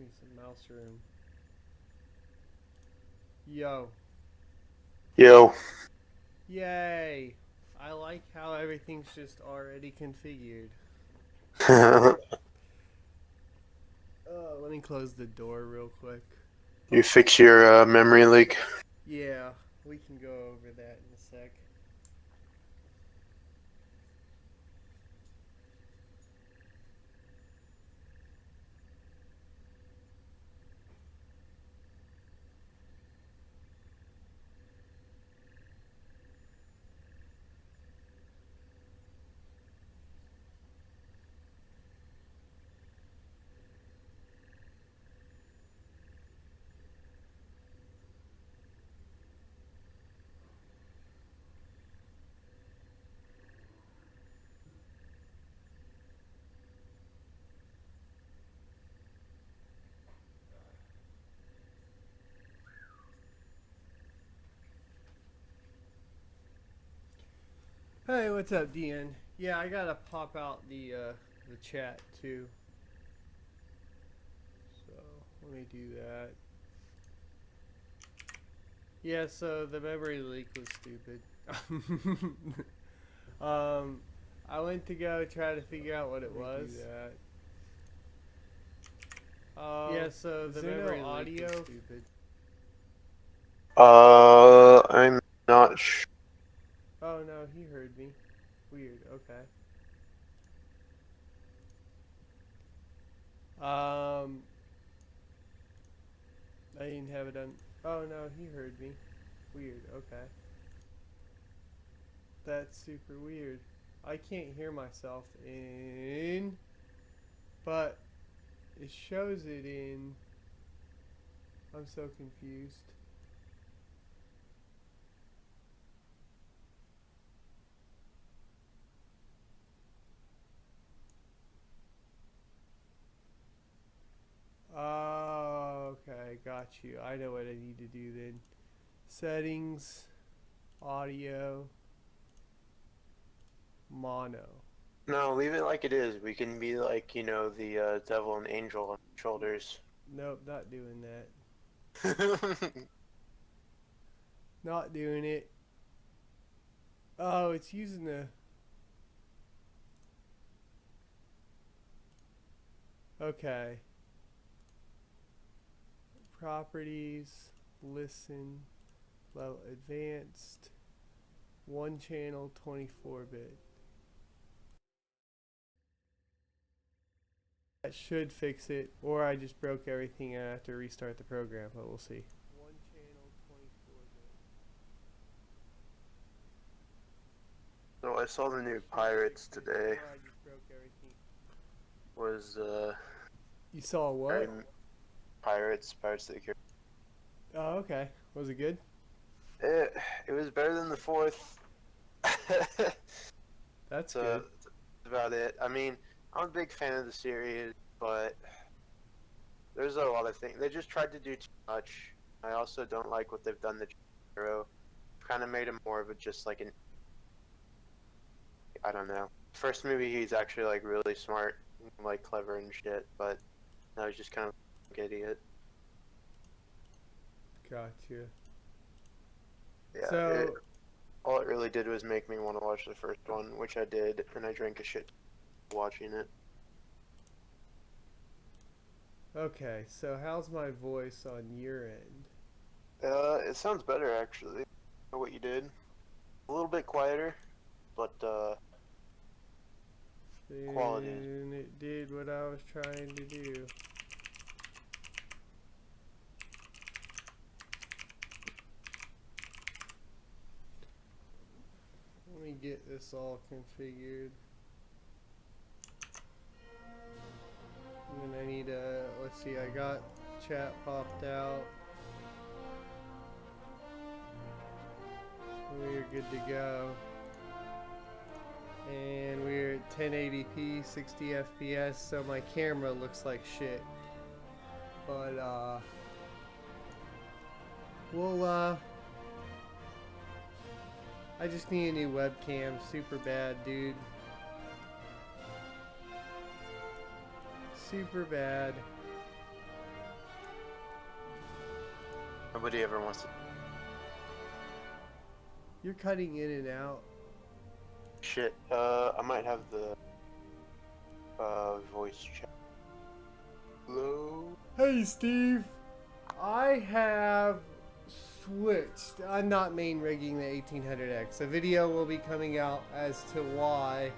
need some mouse room. Yo. Yo. Yay! I like how everything's just already configured. Let me close the door real quick. You fix your memory leak. Yeah, we can go over that in a sec. Hey, what's up, DN? Yeah, I gotta pop out the chat too. So let me do that. Yeah, so the memory leak was stupid. I went to go try to figure out what it was. Do that. Yeah, so the memory audio was stupid. I'm not sure. Oh no, he heard me. Weird. Okay. I didn't have it on. Oh no, he heard me. Weird. Okay. That's super weird. I can't hear myself in, but it shows it in. I'm so confused. Oh, okay, got you. I know what I need to do then. Settings, audio, mono. No, leave it like it is. We can be like, the devil and angel on the shoulders. Nope, not doing that. Not doing it. Oh, it's using the. Okay. Properties, listen, level advanced, one channel, 24-bit. That should fix it, or I just broke everything and I have to restart the program, but we'll see. One channel, 24-bit. So I saw the new Pirates today. Or I just broke everything. Was You saw what? Pirates of the Caribbean. Oh, okay. Was it good? It was better than the fourth. That's So good. that's about it. I mean, I'm a big fan of the series, but there's a lot of things. They just tried to do too much. I also don't like what they've done to Hero. Kind of made him more of a just like an, I don't know. First movie, he's actually like really smart, like clever and shit, but now he's just kind of an idiot. Gotcha. Yeah, So, all it really did was make me want to watch the first one, which I did, and I drank a shit watching it. okay, so how's my voice on your end? It sounds better actually. What you did, a little bit quieter, but quality. And it did what I was trying to do. Let me get this all configured. And then I need to, let's see, I got chat popped out. We're good to go. And we're at 1080p, 60 FPS, so my camera looks like shit. But, I just need a new webcam. Super bad, dude. Super bad. Nobody ever wants to. You're cutting in and out. Shit. I might have the voice chat. Hello. Hey, Steve. I have switched. I'm not main rigging the 1800X. A video will be coming out as to why.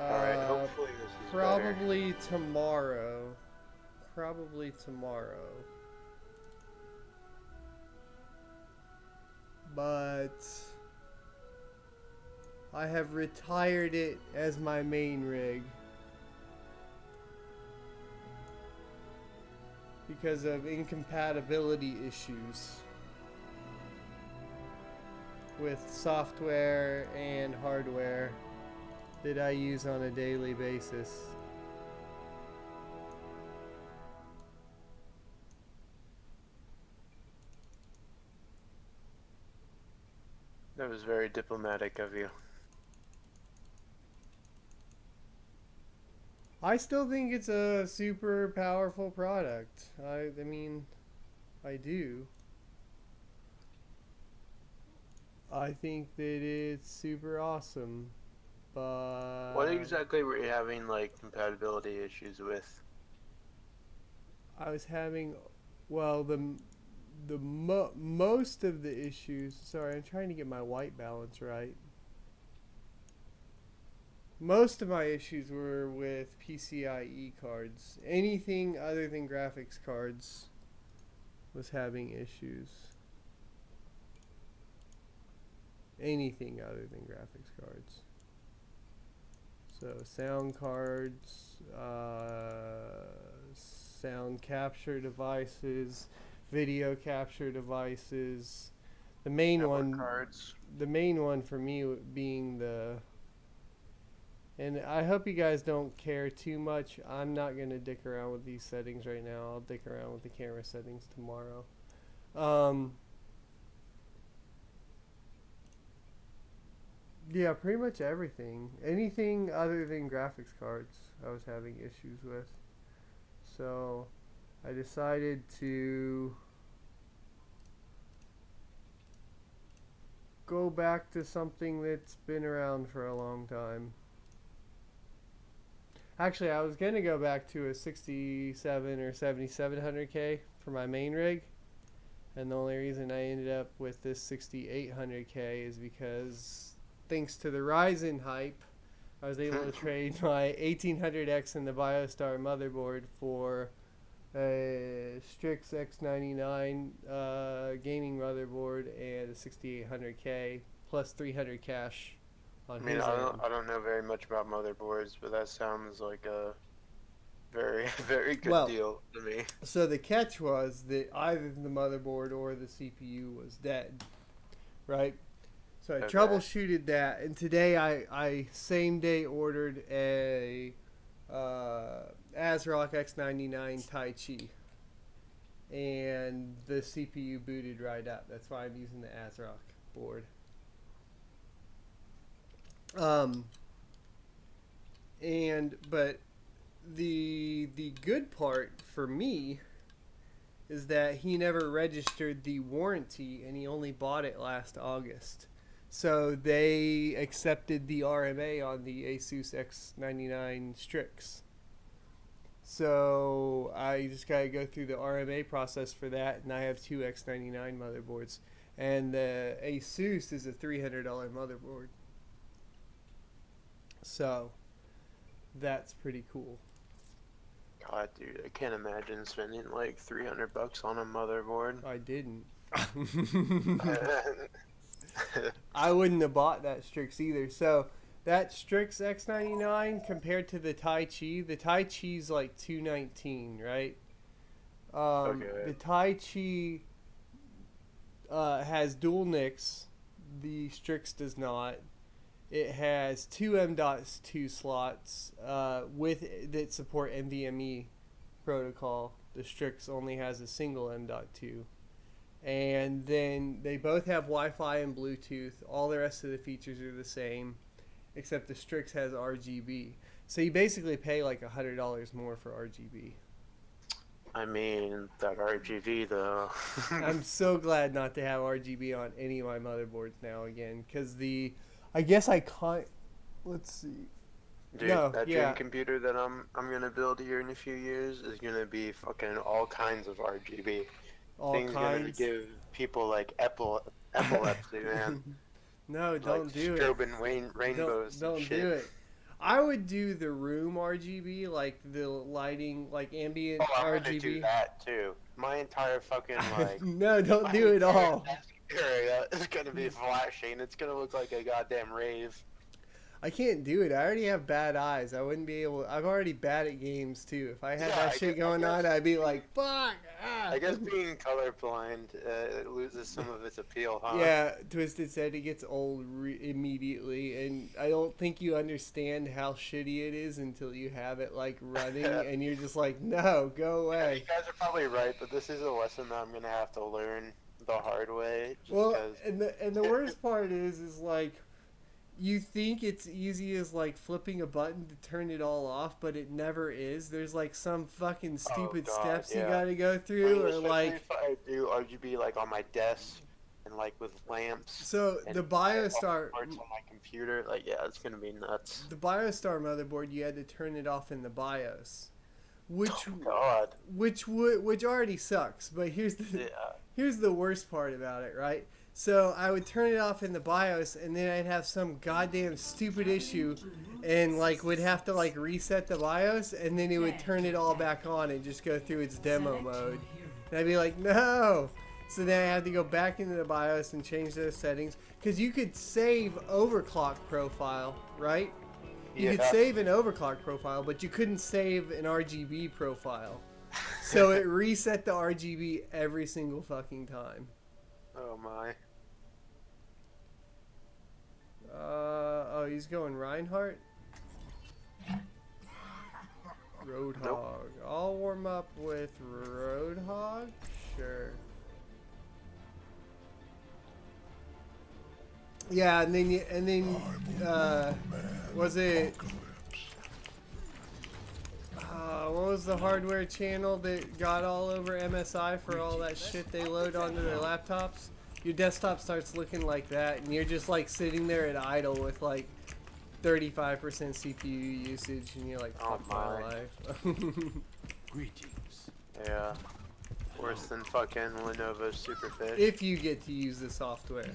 Alright, hopefully this is Probably tomorrow. Probably tomorrow. But I have retired it as my main rig because of incompatibility issues with software and hardware that I use on a daily basis. That was very diplomatic of you. I still think it's a super powerful product. I mean, I do. I think that it's super awesome, but... What exactly were you having, like, compatibility issues with? I was having, well, most of the issues... Sorry, I'm trying to get my white balance right. Most of my issues were with PCIe cards. Anything other than graphics cards was having issues. Anything other than graphics cards. So sound cards, sound capture devices, video capture devices. The main Network one, cards. the main one for me being the... And I hope you guys don't care too much. I'm not going to dick around with these settings right now. I'll dick around with the camera settings tomorrow. Yeah, pretty much everything. Anything other than graphics cards I was having issues with. So I decided to go back to something that's been around for a long time. Actually, I was going to go back to a 67 or 7700K for my main rig. And the only reason I ended up with this 6800K is because, thanks to the Ryzen hype, I was able to trade my 1800X and the BioStar motherboard for a Strix X99 gaming motherboard and a 6800K plus 300 cash. I mean, I don't know very much about motherboards, but that sounds like a very, very good deal to me. So the catch was that either the motherboard or the CPU was dead, right? So I troubleshooted that, and today I same day ordered a ASRock X99 Tai Chi, and the CPU booted right up. That's why I'm using the ASRock board. But the good part for me is that he never registered the warranty and he only bought it last August. So they accepted the RMA on the Asus X99 Strix. So I just gotta go through the RMA process for that, and I have two X99 motherboards. And the Asus is a $300 motherboard. So that's pretty cool. God, dude, I can't imagine spending like $300 on a motherboard. I didn't. I wouldn't have bought that Strix either. So that Strix X99 compared to the Tai Chi's like $219, right? Okay. The Tai Chi has dual NICs. The Strix does not. It has two M.2 slots that support NVMe protocol. The Strix only has a single M.2. And then they both have Wi-Fi and Bluetooth. All the rest of the features are the same, except the Strix has RGB. So you basically pay like $100 more for RGB. I mean, that RGB though. I'm so glad not to have RGB on any of my motherboards now again, because I guess I can't. Let's see. Dude, No, that yeah, dream computer that I'm gonna build here in a few years is gonna be fucking all kinds of RGB. all Thing's gonna kinds. give people like epilepsy, man. No, Like don't do it. strobing rainbows and Don't shit. do it. I would do the room RGB, like the lighting, like ambient Oh, I'm gonna do RGB. that too. My entire fucking like No, don't my do it entire all. desk area is gonna be flashing. It's gonna look like a goddamn rave. I can't do it. I already have bad eyes. I wouldn't be able. I'm already bad at games too. If I had Yeah, that shit going on, I'd be like, fuck. Ah. I guess being colorblind it loses some of its appeal, huh? Yeah, Twisted said it gets old immediately, and I don't think you understand how shitty it is until you have it like running, and you're just like, no, go Yeah, away. you guys are probably right, but this is a lesson that I'm gonna have to learn the hard way. Just Well, 'cause... and the worst part is like, you think it's easy as like flipping a button to turn it all off, but it never is. There's like some fucking stupid God, steps you yeah. gotta go I through, mean, or especially like. if I do RGB like on my desk and like with lamps. So And the BioStar, parts on my computer, like yeah, it's gonna be nuts. the BioStar motherboard, you had to turn it off in the BIOS, which Oh, God. which already sucks. But here's the Yeah. here's the worst part about it, right? So I would turn it off in the BIOS, and then I'd have some goddamn stupid issue, and like would have to like reset the BIOS, and then it would turn it all back on and just go through its demo mode. And I'd be like, no. So then I had to go back into the BIOS and change those settings, because you could save overclock profile, right? You could Yeah. save an overclock profile, but you couldn't save an RGB profile. So it reset the RGB every single fucking time. Oh my. Oh, he's going Reinhardt? Roadhog. Nope. I'll warm up with Roadhog? Sure. Yeah, and then was it what was the hardware channel that got all over MSI for all that shit they load onto their laptops? Your desktop starts looking like that, and you're just like sitting there at idle with like 35% CPU usage, and you're like, fuck my life. Greetings. Yeah. Worse than fucking Lenovo Superfish. If you get to use the software.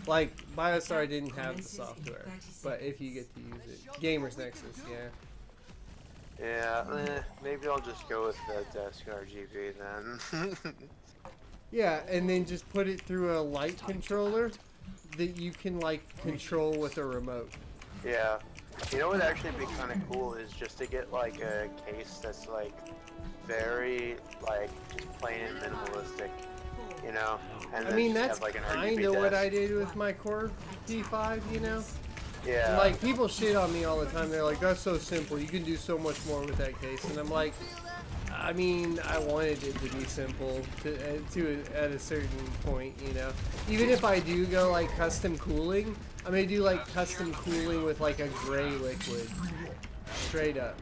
Like, BioStar didn't have the software, but if you get to use it. Gamers Nexus, yeah. Yeah, maybe I'll just go with the desk RGB then. Yeah, and then just put it through a light controller that you can, like, control with a remote. Yeah. You know what would actually be kind of cool is just to get like a case that's like very like just plain and minimalistic, you know? And I then mean, just that's have, like, an kind RGB of what desk. I did with my Core D5, you know? Yeah. Like, people shit on me all the time. They're like, that's so simple. You can do so much more with that case. And I'm like, I mean, I wanted it to be simple at a certain point, you know? Even if I do go, like, custom cooling, I'm going to do, like, custom cooling with, like, a gray liquid. Straight up.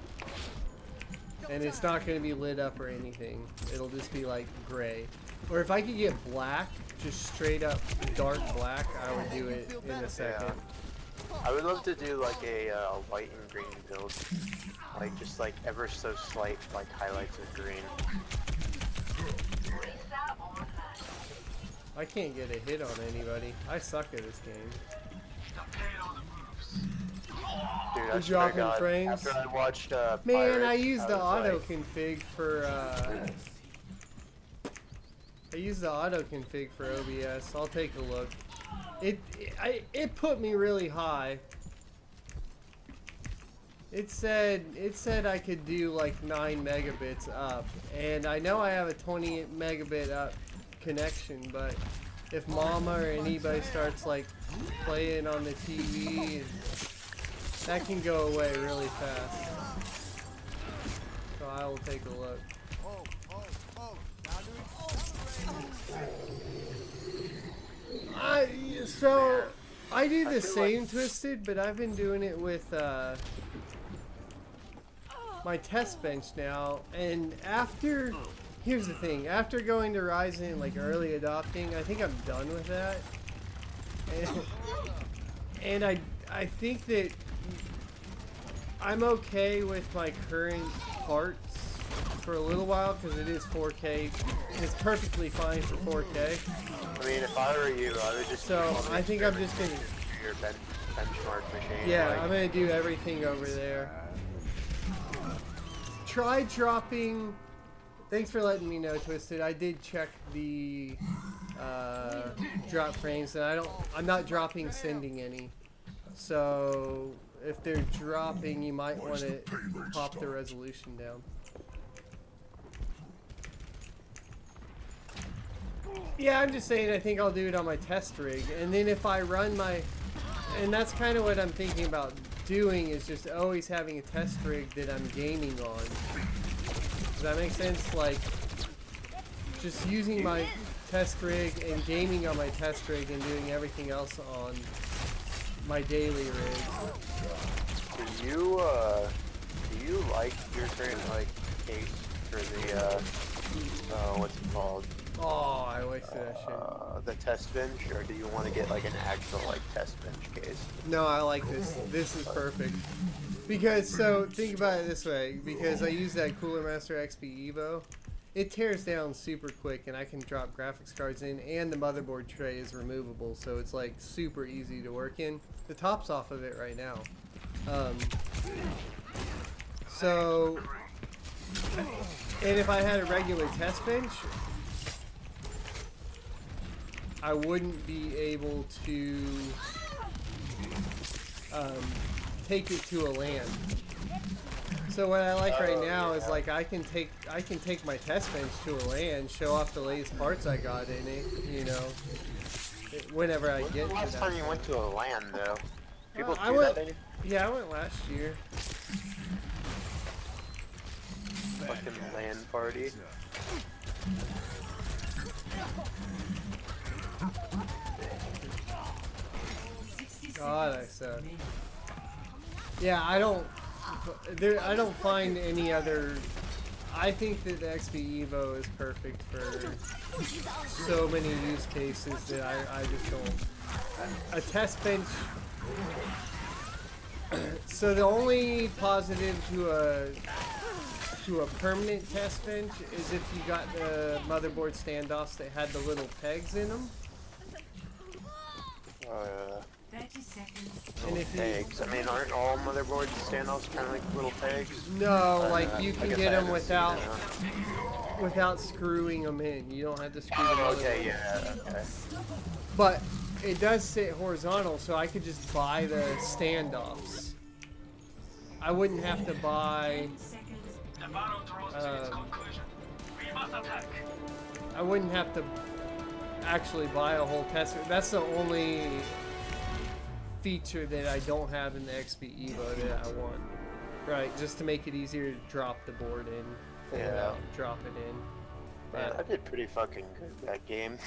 And it's not going to be lit up or anything. It'll just be, like, gray. Or if I could get black, just straight up dark black, I would do it in a second. Yeah. I would love to do like a white and green build, like just like ever so slight like highlights of green. I can't get a hit on anybody. I suck at this game. Dude, I You swear to dropping God, frames? after I watched Man, Pirates, I used the was auto like, config for I used the auto config for OBS. I'll take a look. It put me really high. It said I could do like 9 megabits up, and I know I have a 20 megabit up connection, but if Mama or anybody starts like playing on the TV, that can go away really fast. So I will take a look. I do the same Twisted, but I've been doing it with my test bench now, and after Here's the thing. After going to Ryzen, like early adopting, I think I'm done with that. And I think that I'm okay with my current parts for a little while because it is 4K. It's perfectly fine for 4K. I mean, if I were you, I would just. So I think I'm just gonna. Your benchmark machine. Yeah, like, I'm gonna do everything over there. Try dropping. Thanks for letting me know, Twisted. I did check the drop frames, and I'm not dropping sending any. So if they're dropping, you might want to pop the resolution down. Yeah, I'm just saying I think I'll do it on my test rig. And then if I run my... And that's kind of what I'm thinking about doing, is just always having a test rig that I'm gaming on. Does that make sense? Like, just using my test rig and gaming on my test rig and doing everything else on my daily rig. Do you like your current, like, case for the, what's it called? Oh, I wasted that shit. The test bench, or do you want to get like an actual like test bench case? No, I like this. This is perfect. Because, so, think about it this way. Because I use that Cooler Master XP Evo, it tears down super quick, and I can drop graphics cards in, and the motherboard tray is removable, so it's like super easy to work in. The top's off of it right now. So, and if I had a regular test bench, I wouldn't be able to take it to a LAN. So what I like right now is like I can take my test bench to a LAN, show off the latest parts I got in it, you know, whenever I get to that. Last time you went to a LAN though, people I do went, that. yeah, I went last year. Fucking LAN party. God, I suck. Yeah, I don't find any other. I think that the XP Evo is perfect for so many use cases that I just don't. A test bench. So the only positive to a permanent test bench is if you got the motherboard standoffs that had the little pegs in them. 30 seconds. And if pegs. I mean, aren't all motherboard standoffs kind of like little pegs? No, like you can get them without screwing them in. You don't have to screw them in. Oh, okay, yeah, okay. But it does sit horizontal, so I could just buy the standoffs. I wouldn't have to buy. I wouldn't have to actually buy a whole tester. That's the only feature that I don't have in the XP Evo that I want. Right, just to make it easier to drop the board in, pull it out, drop it in. Yeah, I did pretty fucking good that game.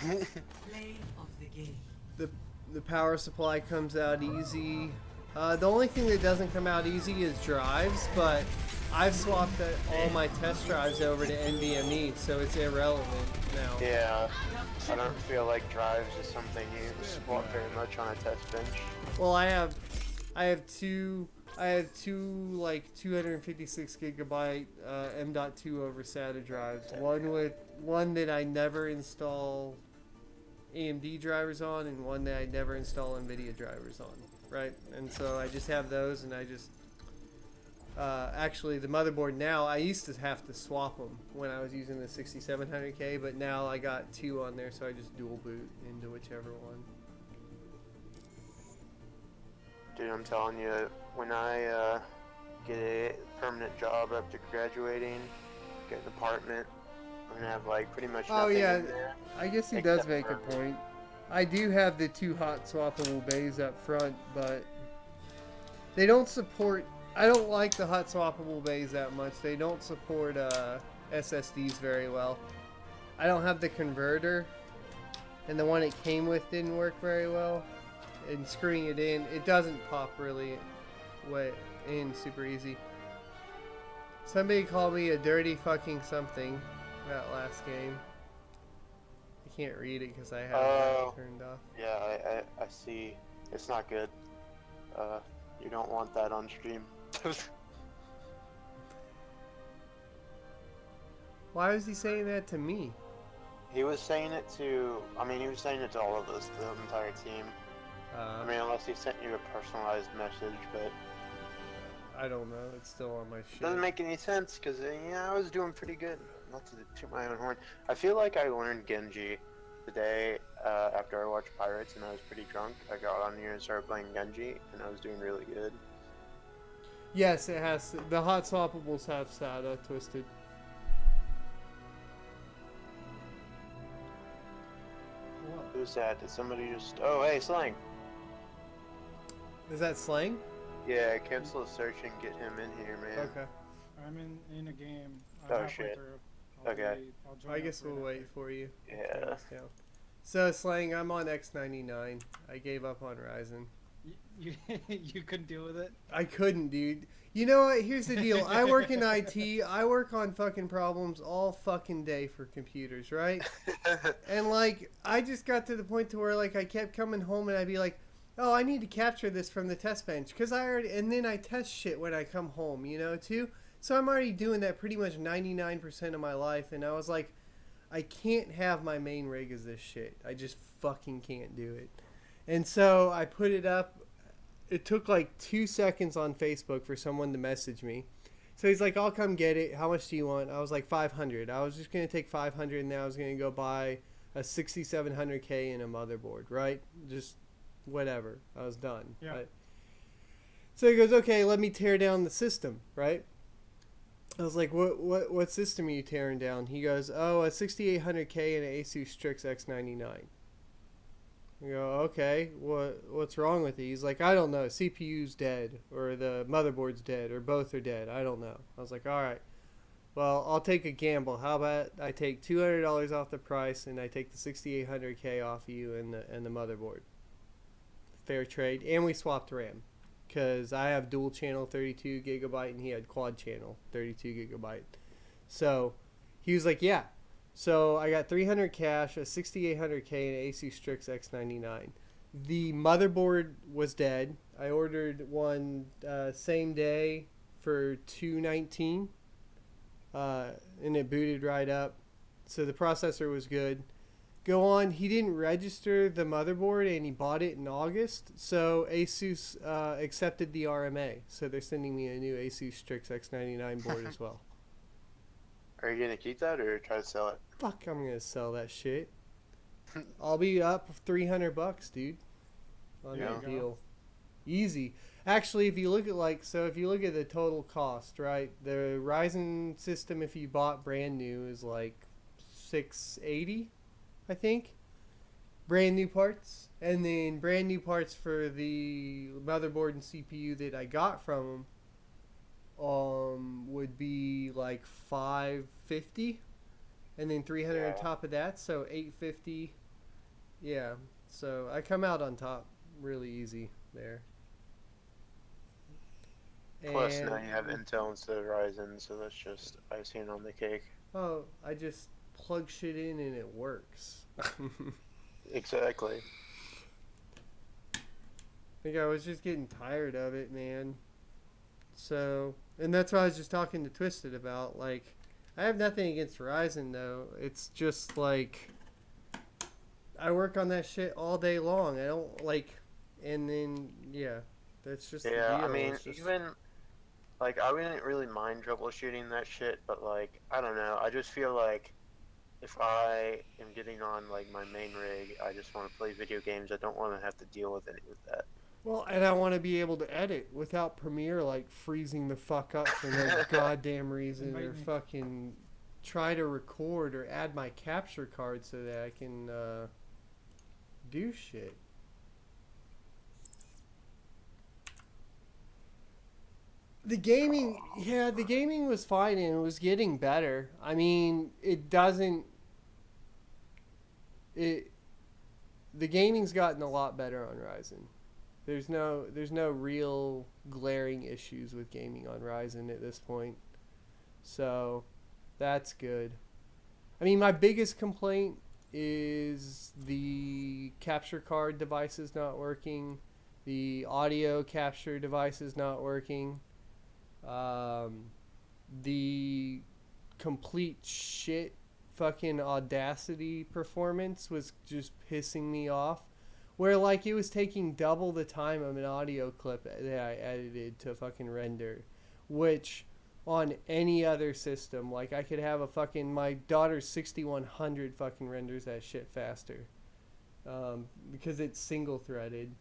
Play of the game. The power supply comes out easy. The only thing that doesn't come out easy is drives, but I've swapped all my test drives over to NVMe, so it's irrelevant now. Yeah, I don't feel like drives is something you swap very much on a test bench. Well, I have two like 256 gigabyte M.2 over SATA drives. One that I never install AMD drivers on, and one that I never install NVIDIA drivers on. Right, and so I just have those, and I just actually the motherboard now. I used to have to swap them when I was using the 6700K, but now I got two on there, so I just dual boot into whichever one. Dude, I'm telling you, when I get a permanent job after graduating, get an apartment, I'm gonna have like pretty much nothing in there. I guess he does make a point. I do have the two hot swappable bays up front, but they don't support. I don't like the hot swappable bays that much. They don't support SSDs very well. I don't have the converter, and the one it came with didn't work very well. And screwing it in, it doesn't pop really in super easy. Somebody called me a dirty fucking something. that last game. I can't read it because I have Oh. that turned off. Yeah, I see. It's not good. You don't want that on stream. Why was he saying that to me? He was saying it to, he was saying it to all of us, the entire team. Unless he sent you a personalized message, but I don't know. It's still on my shit. it doesn't make any sense, because, I was doing pretty good. Not to toot my own horn. I feel like I learned Genji today after I watched Pirates, and I was pretty drunk. I got on here and started playing Genji, and I was doing really good. Yes, it has. The hot swappables have SATA twisted. Who's that? Did somebody just... Oh, hey, Slang! Is that Slang? Yeah, cancel the search and get him in here, man. Okay. I'm in a game. Oh, halfway shit. through. Okay. I'll join I up guess right we'll after. wait for you. Yeah. Turn this down. So, Slang, I'm on X99. I gave up on Ryzen. You couldn't deal with it? I couldn't, dude. You know what? Here's the deal. I work in IT. I work on fucking problems all fucking day for computers, right? And, like, I just got to the point to where, like, I kept coming home and I'd be like, oh, I need to capture this from the test bench. Because I already... And then I test shit when I come home, you know, too? So I'm already doing that pretty much 99% of my life. And I was like, I can't have my main rig as this shit. I just fucking can't do it. And so I put it up. It took like 2 seconds on Facebook for someone to message me. So he's like, I'll come get it. How much do you want? I was like, 500. I was just going to take 500 and then I was going to go buy a 6700K and a motherboard, right? Just whatever. I was done. Yeah. Right? So he goes, okay, let me tear down the system, right? I was like, what system are you tearing down? He goes, oh, a 6800K and an Asus Strix X99. I go, okay, what's wrong with it? He's like, I don't know. CPU's dead, or the motherboard's dead, or both are dead. I don't know. I was like, all right. Well, I'll take a gamble. How about I take $200 off the price, and I take the 6800K off of you and the motherboard. Fair trade. And we swapped RAM. Because I have dual channel 32 gigabyte and he had quad channel 32 gigabyte. So he was like, yeah. So I got 300 cash, a 6800K, and an Asus Strix X99. The motherboard was dead. I ordered one same day for $219, and it booted right up. So the processor was good. Go on, he didn't register the motherboard and he bought it in August. So Asus accepted the RMA. So they're sending me a new Asus Strix X99 board as well. Are you gonna keep that or try to sell it? Fuck, I'm gonna sell that shit. I'll be up $300, dude, on Yeah. that deal. Easy. Actually, if you look at the total cost, right? The Ryzen system, if you bought brand new, is like $680, I think. Brand new parts, and then brand new parts for the motherboard and CPU that I got from them. Would be like $550, and then $300 on top of that, so $850. Yeah, so I come out on top really easy there. Plus, And- now you have Intel instead of Ryzen, so that's just icing on the cake. Oh, I just plug shit in and it works. Exactly. I think I was just getting tired of it, man. So, and that's what I was just talking to Twisted about. Like, I have nothing against Ryzen, though. It's just like, I work on that shit all day long. I don't like, and then, yeah, that's just the Yeah, deal. I mean, It's just- even, like, I wouldn't really mind troubleshooting that shit, but, like, I don't know. I just feel like if I am getting on, like, my main rig, I just want to play video games. I don't want to have to deal with any of that. Well, and I want to be able to edit without Premiere, like, freezing the fuck up for no goddamn reason, or Invite me. fucking try to record or add my capture card so that I can do shit. The gaming was fine and it was getting better. I mean, the gaming's gotten a lot better on Ryzen. There's no real glaring issues with gaming on Ryzen at this point. So, that's good. I mean, my biggest complaint is the capture card device is not working. The audio capture device is not working. The complete shit fucking Audacity performance was just pissing me off. Where, like, it was taking double the time of an audio clip that I edited to fucking render. Which, on any other system, like, I could have a fucking... My daughter's 6100 fucking renders that shit faster. Because it's single-threaded.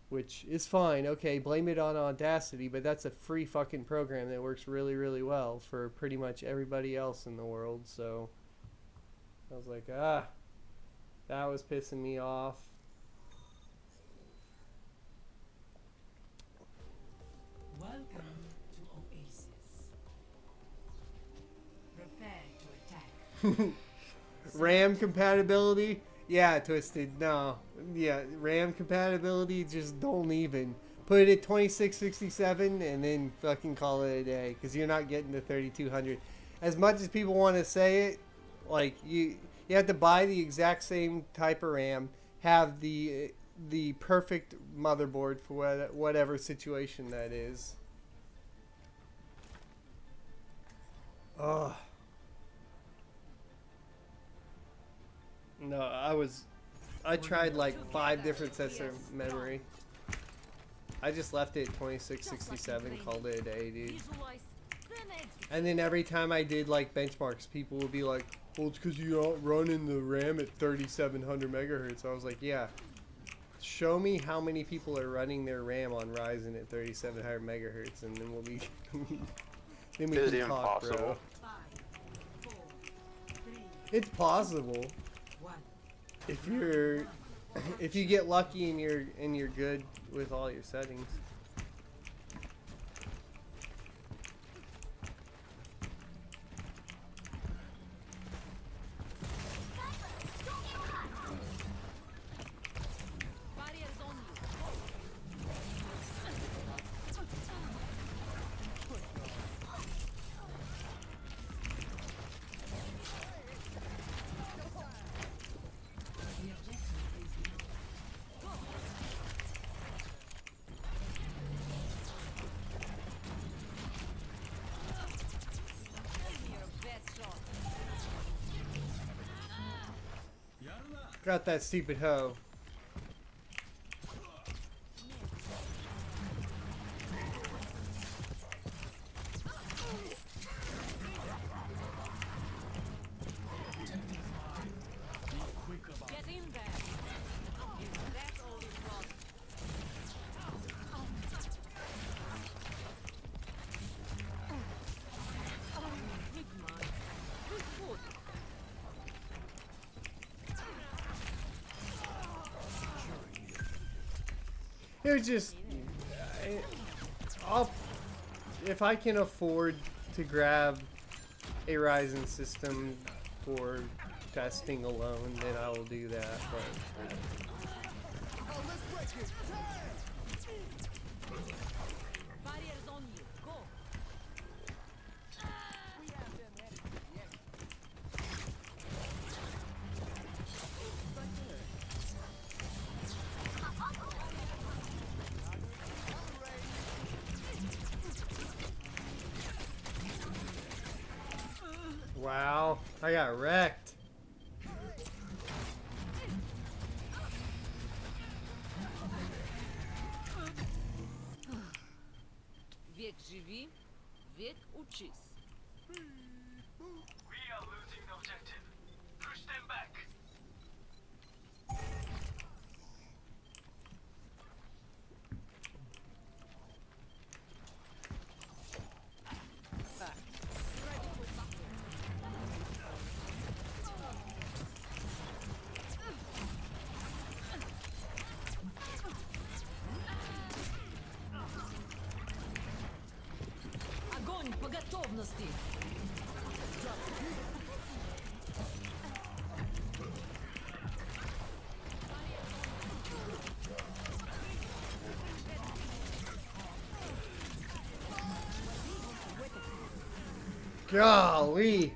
Which is fine. Okay, blame it on Audacity, but that's a free fucking program that works really, really well for pretty much everybody else in the world, so... I was like, that was pissing me off. Welcome to Oasis. Prepare to attack. RAM compatibility? Yeah, Twisted. No. Yeah, RAM compatibility, just don't even. Put it at 2667 and then fucking call it a day. Because you're not getting the 3200. As much as people want to say it, like, you have to buy the exact same type of RAM. Have the perfect motherboard for whatever situation that is. Ugh. No, I tried like 5 different sets of memory. I just left it at 2667, called it a day, dude. And then every time I did like benchmarks, people would be like, well, it's because you're not running the RAM at 3700 megahertz. I was like, yeah. Show me how many people are running their RAM on Ryzen at 3700 megahertz, and then we'll be... then we Is it can even talk, bro. possible? 5, 4, 3, It's possible. 1. If you get lucky and you're good with all your settings. The objective is Got that stupid hoe. Get in there. If that's all you want. Big man. Good food. It was just, if I can afford to grab a Ryzen system for testing alone, then I will do that. But Barriers on you. Go. wow, I got wrecked. Век живи, век учись. We are losing the objective. Push them back. Огонь по готовности. Golly.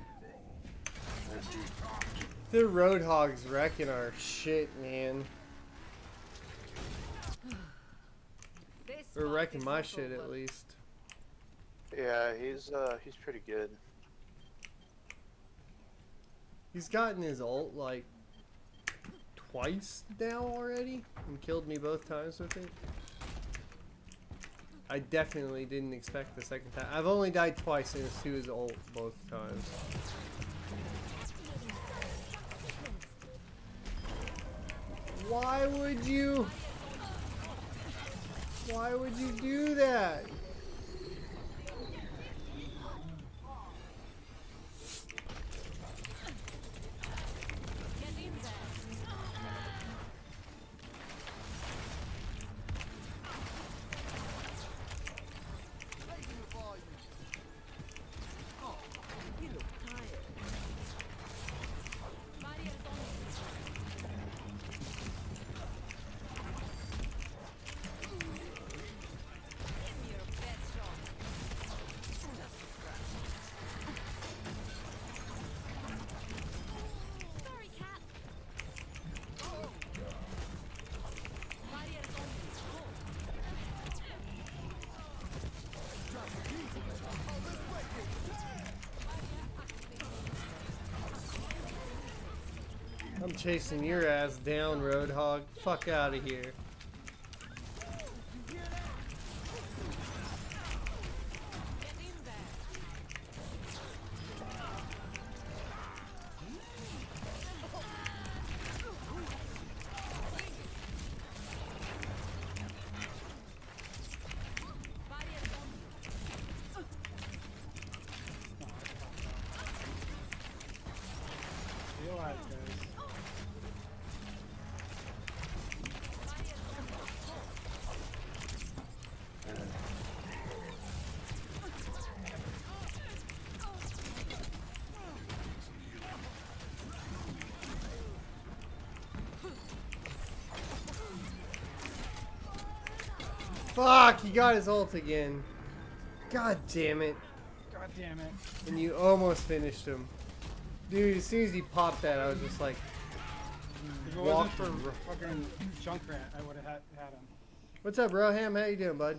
The Roadhog's wrecking our shit, man. This Or fight wrecking is my not shit over. at least. Yeah, he's pretty good. He's gotten his ult like twice now already and killed me both times with it. I definitely didn't expect the second time. I've only died twice and it's to his ult both times. Why would you? Why would you do that? Get in there. Barriers on you. Give me your best shot. Just a scratch. Sorry, cat. Barriers on you. I'm chasing your ass down, Roadhog. Fuck out of here. Get in there. Barriers on you. Realize, guys. Fuck, he got his ult again. God damn it. God damn it. And you almost finished him. Dude, as soon as he popped that, I was just like, If it wasn't for Walking r- fucking Junkrat, I would have had him. what's up, bro? Ham, how you doing, bud?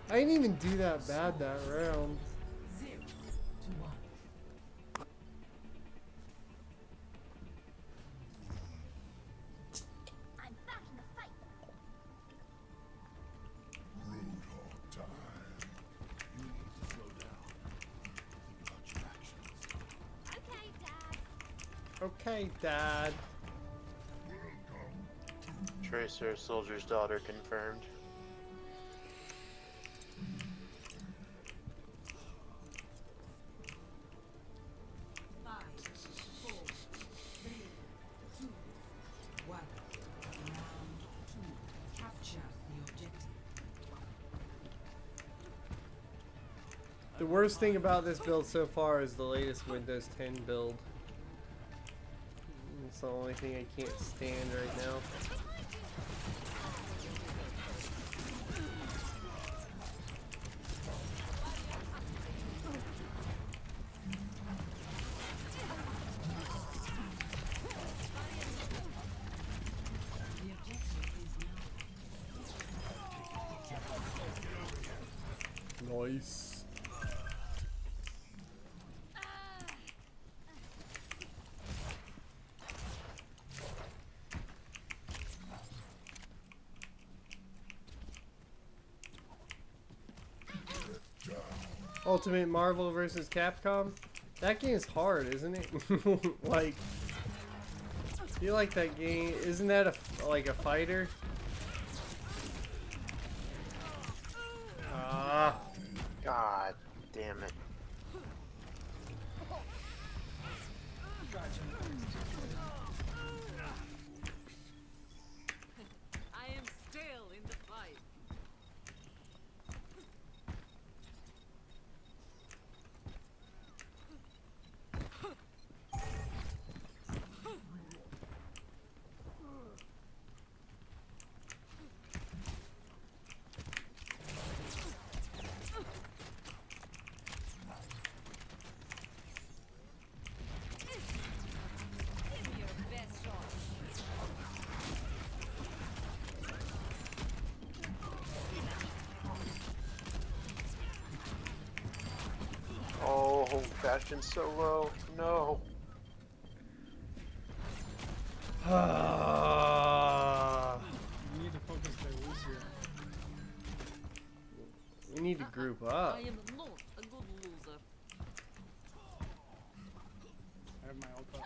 I didn't even do that bad that round. 0 to 1. I'm back in the fight. Roadhog time. You need to slow down. Think about your actions. Okay, Dad. Okay, Dad. Tracer, soldier's daughter confirmed. Five, four, three, two, one. Round 2. Capture the objective. The worst thing about this build so far is the latest Windows 10 build. It's the only thing I can't stand right now. The objective is now. Nice. Ultimate Marvel versus Capcom? That game's hard, isn't it? Like, I feel like that game, isn't that like a fighter? Ah. God damn it. I am still in the fight. Bastion's so low. No. You need to focus their Lucio. We need to group up. I am not a good loser. I have my ult up.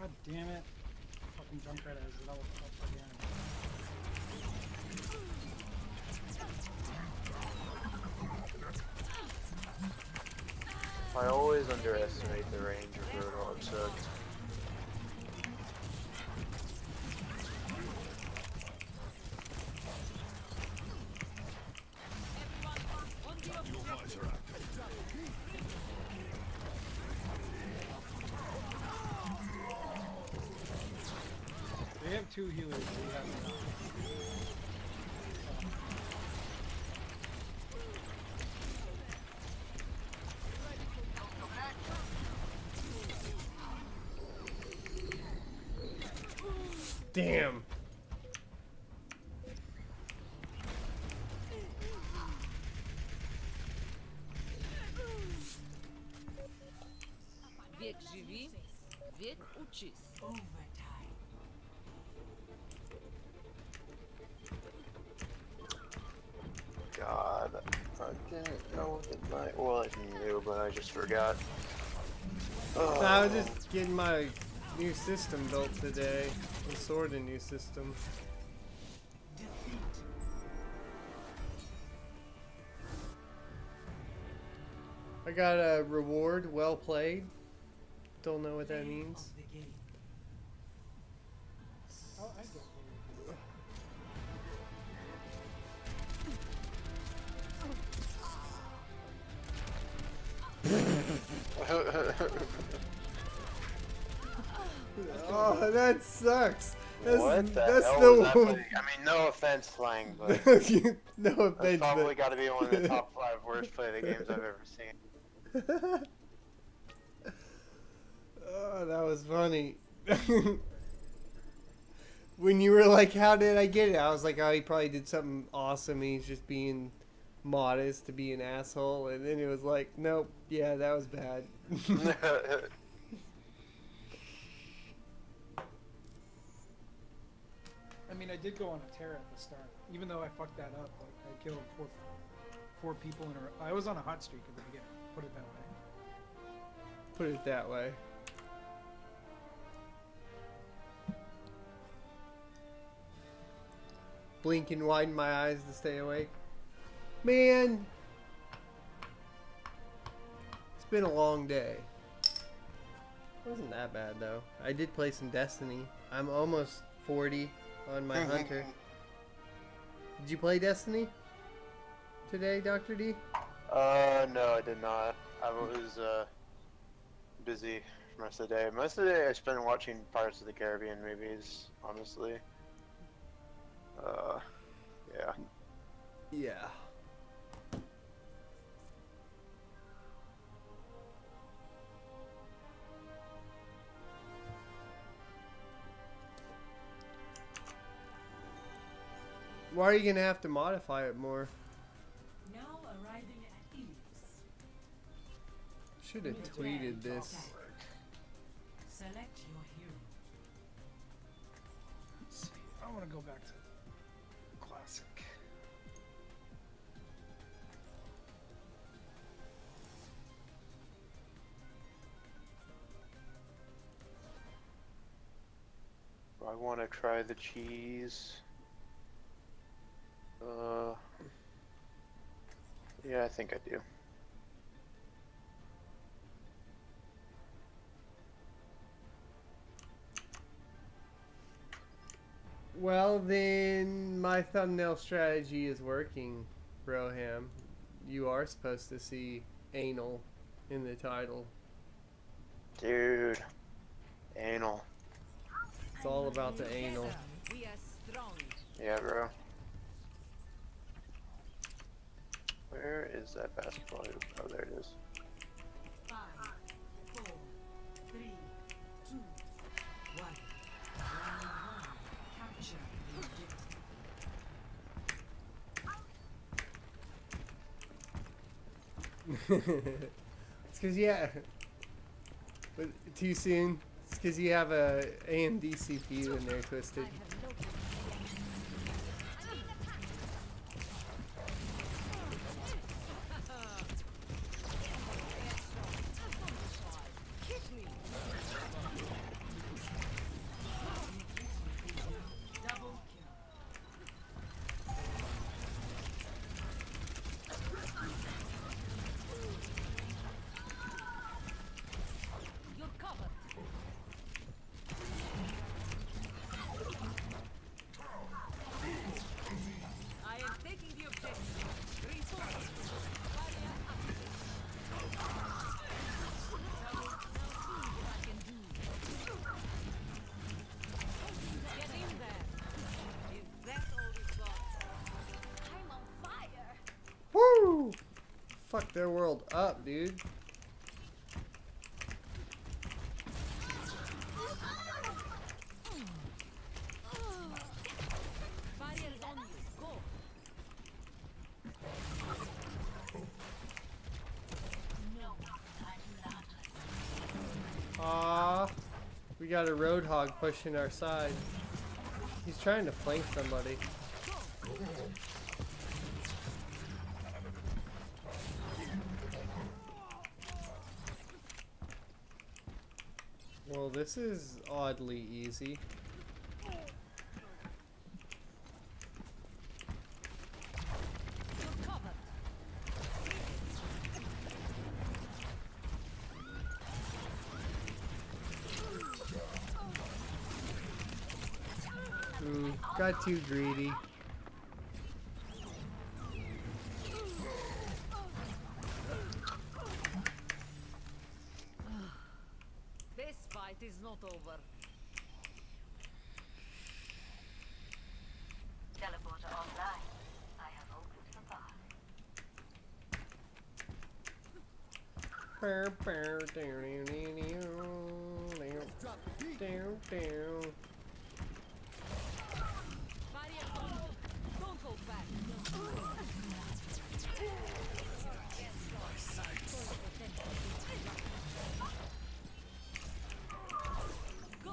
God damn it. Fucking Junkrat has it all up again. I always underestimate the range of Roadhog subs. They have 2 healers, we have none. Damn. Век живи, век учись. Overtime. God, I didn't know that my. Well, I knew, but I just forgot. I was just getting my new system built today. The sword a new system. Defeat. I got a reward, well played. Don't know what that Play means. of the game. Oh, I get it. Oh, that sucks. That's, What the that's hell the was that? one. Play? I mean, no offense, Lang, but No that's offense, probably but got to be one of the top 5 worst play the games I've ever seen. Oh, that was funny. When you were like, "How did I get it?" I was like, "Oh, he probably did something awesome. And he's just being modest to be an asshole." And then it was like, "Nope, yeah, that was bad." I mean, I did go on a tear at the start, even though I fucked that up. Like, I killed four people in a row. I was on a hot streak at the beginning. Put it that way. Put it that way. Blink and widen my eyes to stay awake. Man, it's been a long day. Wasn't that bad though. I did play some Destiny. I'm almost 40 on my hunter. Did you play Destiny today, Dr. D? No, I did not. I was busy for most of the day. Most of the day I spent watching Pirates of the Caribbean movies, honestly. Yeah. Yeah. Why are you gonna have to modify it more? Now arriving at Eos. Should have tweeted this. Select your hero. Let's see. I want to go back to classic. I want to try the cheese. Yeah, I think I do. Well, then my thumbnail strategy is working, Broham. You are supposed to see anal in the title. Dude. Anal. It's all about the anal. Together, we are strong. Yeah, bro. Where is that basketball hoop? Oh, there it is. 5, 4, 3, 2, It's because but too soon. It's because you have a AMD CPU in there, Twisted. Double kill. You're covered. I am taking the objective. Reinforcements. Barrier up. Now see what I can do. Get in there. Is that all we've got? I'm on fire. Woo! Fuck their world up, dude. Barrier is on you. Go. Aww. We got a Roadhog pushing our side. He's trying to flank somebody. Well, this is oddly easy. You're covered. Ooh, got too greedy. This fight is not over. Teleporter online. I have opened the bar. Barrier on you. Don't hold back. Go.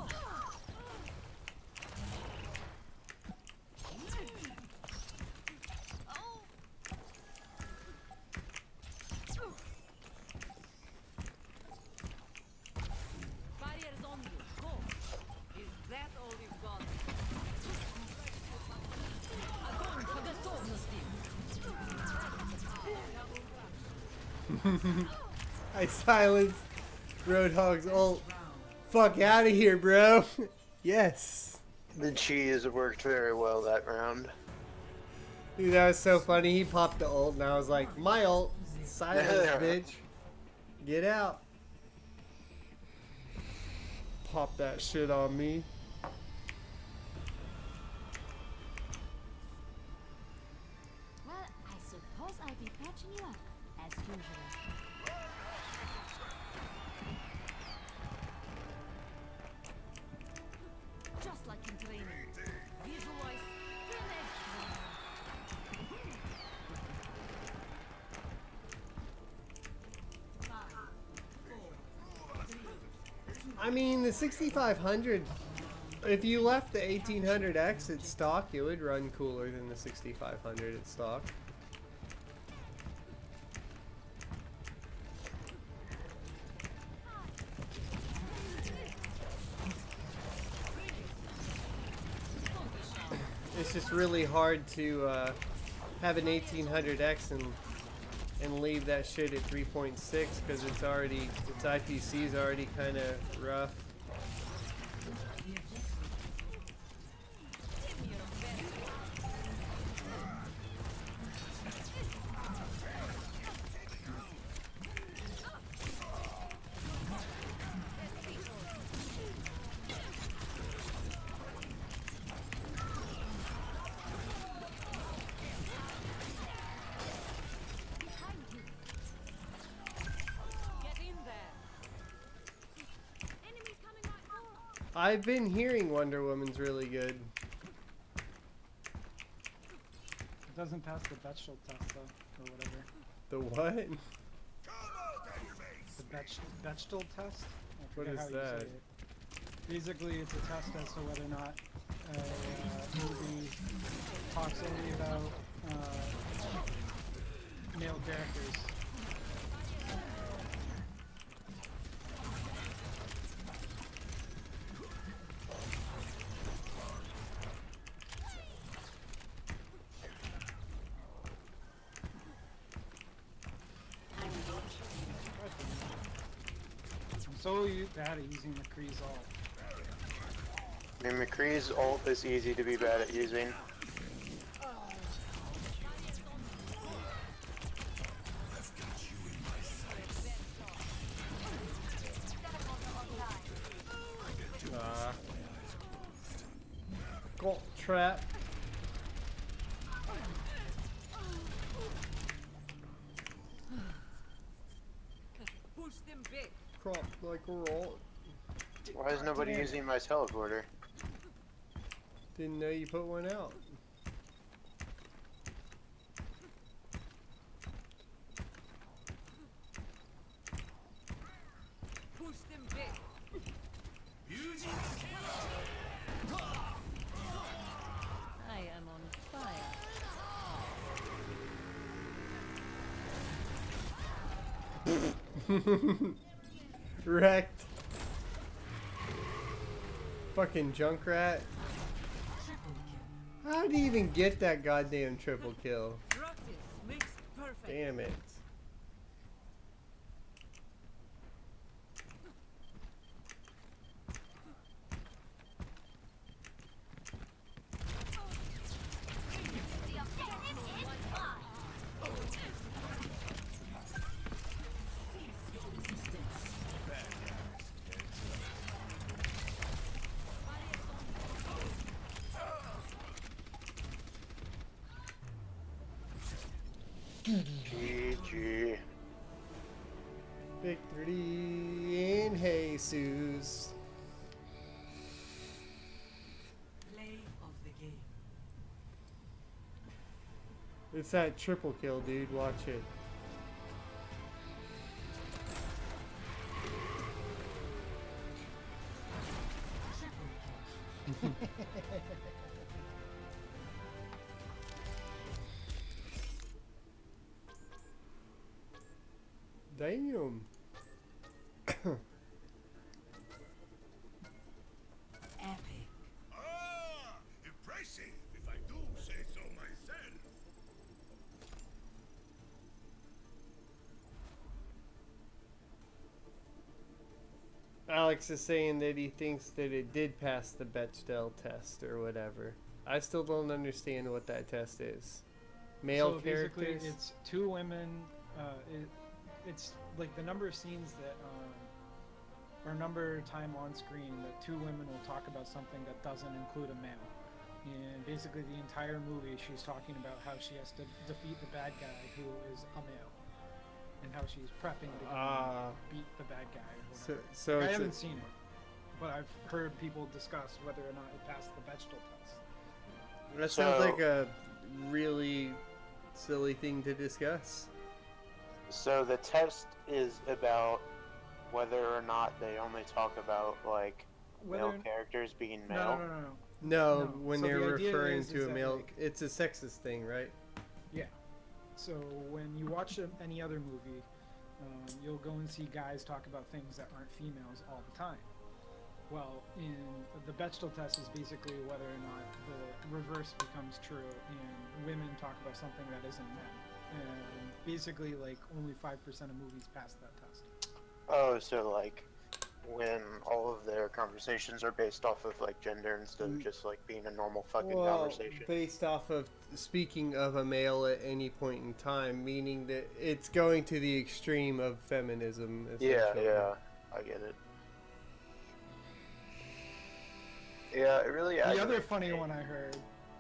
Barrier is on you. Go. Is that all we've got? Огонь по готовности. I silenced Roadhog's ult. Fuck out of here, bro. Yes. The cheese worked very well that round. Dude, that was so funny. He popped the ult and I was like, my ult. Silence, bitch. Get out. Pop that shit on me. Well, I suppose I'll be patching you up, as usual. Just like in training. Visualize the next one. I mean, the 6500, if you left the 1800X at stock, it would run cooler than the 6500 at stock. It's just really hard to have an 1800X and leave that shit at 3.6 because its IPC is already kind of rough. Get in there. I've been hearing Wonder Woman's really good. It doesn't pass the Bechdel test though, or whatever. The what? Bechdel test. I What forget is how you that? say it. Basically, it's a test as to whether or not a movie talks only about male characters. I'm so bad at using McCree's ult. I mean, McCree's ult is easy to be bad at using. Got trap. Push them back. Crop like a roll. Why is nobody using my teleporter? Didn't know you put one out. Push them back. I am on fire. Wrecked. Fucking Junkrat. How do you even get that goddamn triple kill? Practice makes perfect. Damn it. GG. Victory in Jesus. Play of the game. It's that triple kill, dude. Watch it. Damn. Epic. Ah, impressive, if I do say so myself. Alex is saying that he thinks that it did pass the Bechdel test or whatever. I still don't understand what that test is. Male So characters? basically, it's two women. It's like the number of scenes that, or number of time on screen that two women will talk about something that doesn't include a male. And basically, the entire movie, she's talking about how she has to defeat the bad guy who is a male, and how she's prepping to go and beat the bad guy. Or So, whatever. so I it's haven't seen it, but I've heard people discuss whether or not it passed the Bechdel test. that sounds So- like a really silly thing to discuss. So the test is about whether or not they only talk about like male Whether characters being male. no. No, No, when so they're the idea referring is to a that, male, like- it's a sexist thing, right? Yeah. So when you watch any other movie, you'll go and see guys talk about things that aren't females all the time. Well, in the Bechdel test is basically whether or not the reverse becomes true and women talk about something that isn't men. And basically, like, only 5% of movies pass that test. Oh, so like when all of their conversations are based off of like gender instead of just like being a normal fucking conversation. based off of speaking of a male at any point in time, meaning that it's going to the extreme of feminism. Yeah, essentially. yeah, I get it. Yeah, it really. The other aggravates funny me. one I heard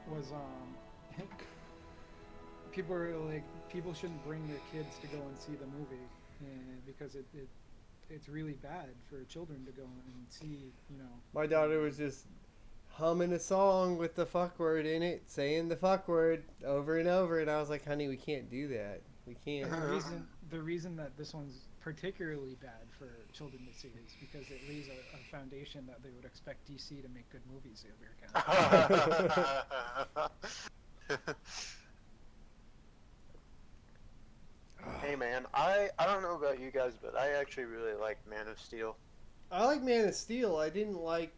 was people were like, people shouldn't bring their kids to go and see the movie because it's really bad for children to go and see, you know. My daughter was just humming a song with the fuck word in it, saying the fuck word over and over, and I was like, honey, we can't do that. We can't. The reason that this one's particularly bad for children to see is because it lays a foundation that they would expect DC to make good movies over again. Hey man, I don't know about you guys, but I actually really like Man of Steel. I like Man of Steel. I didn't like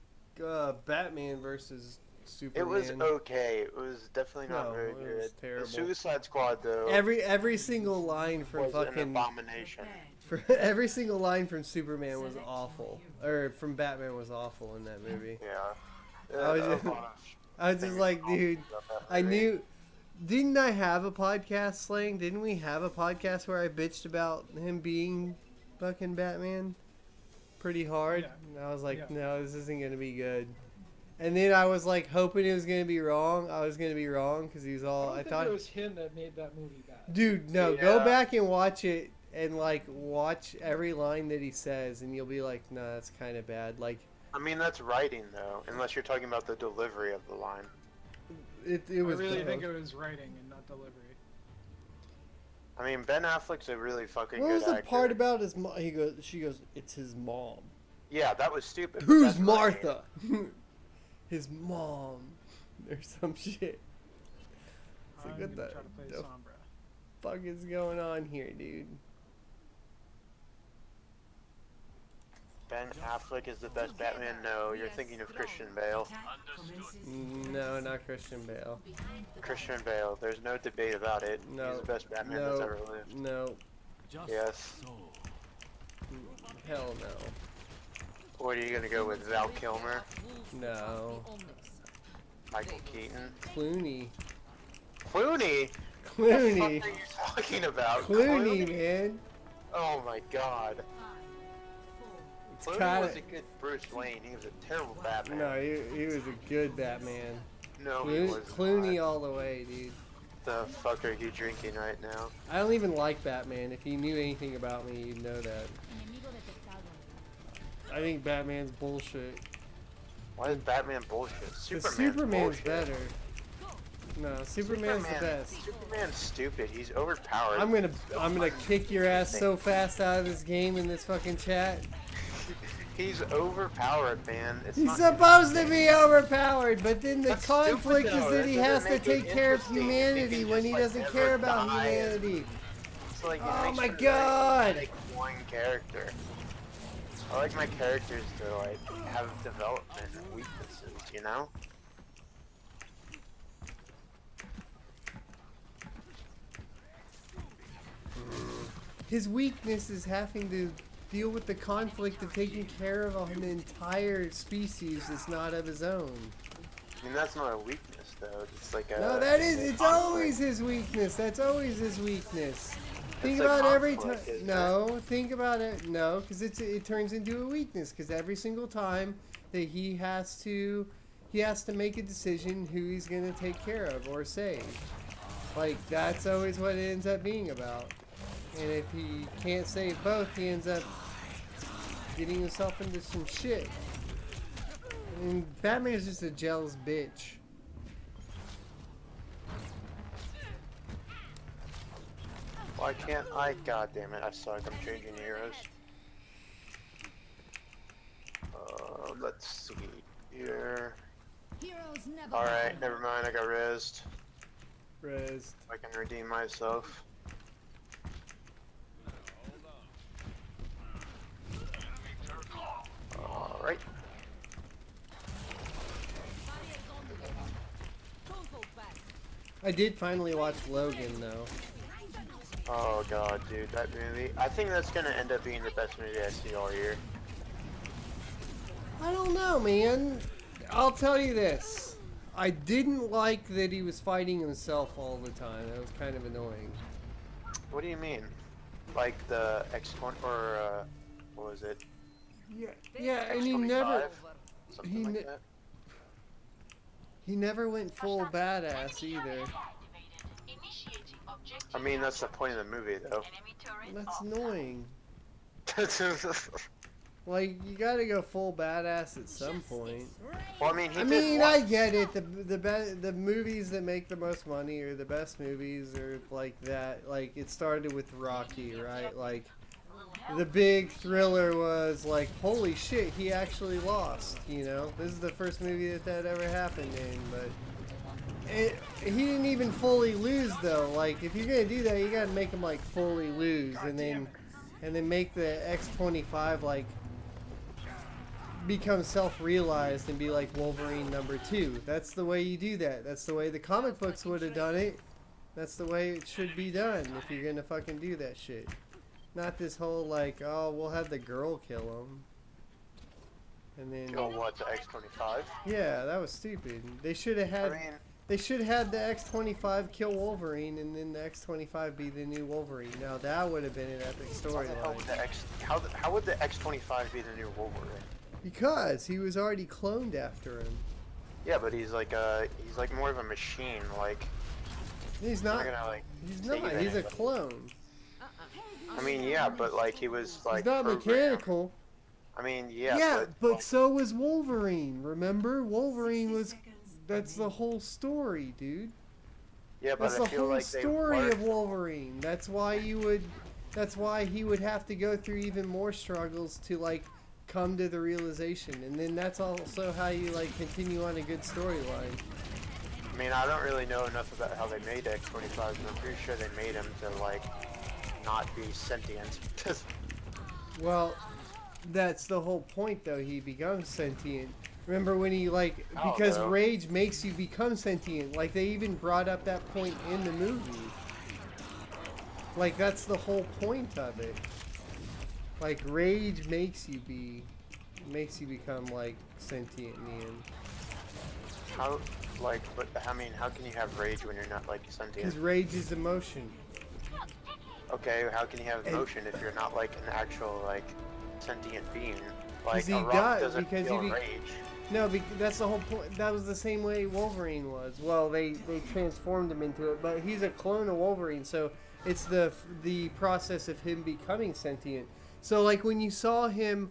Batman versus Superman. It was okay. It was definitely not very it good. was terrible. The Suicide Squad though Every single line from was an fucking abomination. every single line from Superman was awful, or from Batman was awful in that movie. Yeah. I was just like, dude, I knew. Didn't I have a podcast, Slang? Didn't we have a podcast where I bitched about him being fucking Batman pretty hard? Yeah. And I was like, Yeah. no, this isn't going to be good. And then I was like hoping it was going to be wrong. I was going to be wrong because he was all... I thought it was him that made that movie bad. Dude, no, go Yeah. back and watch it and like watch every line that he says and you'll be like, nah, that's kind of bad. Like, I mean, that's writing though, unless you're talking about the delivery of the line. it was I really both. think it was writing and not delivery. I mean, Ben Affleck's a really fucking What good was the actor. part about his mom? She goes, it's his mom. Yeah, that was stupid. but Who's that's writing. Martha? His mom. Or some shit. It's like, I'm what gonna the, try to play the Sombra. fuck is going on here, dude? Ben Affleck is the best Batman? No, you're thinking of Christian Bale. No, not Christian Bale. Christian Bale, there's no debate about it. No. He's the best Batman that's ever lived. No. Yes. Hell no. What are you gonna go with, Val Kilmer? No. Michael Keaton? Clooney. Clooney? Clooney. What the fuck are you talking about? Clooney, man. Oh my god. It's Clooney kind was of... a good Bruce Wayne. He was a terrible Batman. No, he was a good Batman. No, he was Clooney not. all the way, dude. The fuck are you drinking right now? I don't even like Batman. If you knew anything about me, you'd know that. Enemigo detectado. I think Batman's bullshit. Why is Batman bullshit? Because Superman's Superman's bullshit. better. No, Superman's the best. Superman's stupid. He's overpowered. I'm gonna kick your ass so fast out of this game in this fucking chat. He's overpowered, man. It's He's not supposed to be overpowered, but then the That's conflict stupid, is though. that That he doesn't has to make it take care of interesting. humanity He can when just, he like, doesn't never care about die. humanity. It's like, it Oh makes my for, like, God. like one character. I like my characters to like have development and weaknesses, you know? His weakness is having to deal with the conflict of taking care of an entire species that's not of his own. I mean, that's not a weakness, though. It's like a. No, that is, it's conflict. always his weakness. That's always his weakness. Think a about every time. conflict, isn't No, think about it. No, because it turns into a weakness. Because every single time that he has to make a decision who he's gonna take care of or save. Like that's always what it ends up being about. And if he can't save both, he ends up getting himself into some shit. And Batman is just a jealous bitch. Why can't I? God damn it! I suck. I'm changing heroes. Let's see here. Heroes never All right, die. never mind. I got rezzed. Rez. I can redeem myself. All right. I did finally watch Logan though. Oh god, dude, that movie. I think that's gonna end up being the best movie I see all year. I don't know, man. I'll tell you this. I didn't like that he was fighting himself all the time. That was kind of annoying. What do you mean? Like the X20 or what was it? Yeah, and he never, Something he like ne- that. he never went full badass either. I mean, that's the point of the movie, though. That's annoying. Like, you gotta go full badass at some point. Well, I mean, he I did mean, I once. get it. The movies that make the most money are the best movies, or like that. Like, it started with Rocky, right? Like, the big thriller was like, holy shit, he actually lost. You know, this is the first movie that ever happened in. But he didn't even fully lose though. Like, if you're gonna do that, you gotta make him like fully lose, and then make the X-25 like become self-realized and be like Wolverine #2. That's the way you do that. That's the way the comic books would have done it. That's the way it should be done if you're gonna fucking do that shit. Not this whole like, oh, we'll have the girl kill him. And then Kill what, the X-25? yeah, that was stupid. They should have had I mean, they should have had the X-25 kill Wolverine and then the X-25 be the new Wolverine. Now that would have been an epic how would the X-25 be the new Wolverine? Because he was already cloned after him. Yeah, but he's like more of a machine. Like, He's they're not. gonna like. He's save not. He's a anybody. clone. I mean, yeah, but like he was like. He's not programmed. mechanical. I mean, yeah. Yeah, but like, so was Wolverine. Remember, Wolverine was. That's the whole story, dude. yeah, but That's I the feel whole like they story weren't- of Wolverine. That's why you would. That's why he would have to go through even more struggles to like come to the realization, and then that's also how you like continue on a good storyline. I mean, I don't really know enough about how they made X-25, but I'm pretty sure they made him to like not be sentient. Well, that's the whole point, though. He becomes sentient. Remember when he like Oh, because no. rage makes you become sentient. Like they even brought up that point in the movie. Like that's the whole point of it. Like rage makes you become like sentient in the end. How, like, but I mean, how can you have rage when you're not like sentient? Because rage is emotion. Okay, how can you have And- emotion if you're not like an actual like sentient being? Like he a rock does, doesn't because feel he be- rage. No, that's the whole point. That was the same way Wolverine was. Well, they transformed him into it, but he's a clone of Wolverine, so it's the process of him becoming sentient. So, like, when you saw him,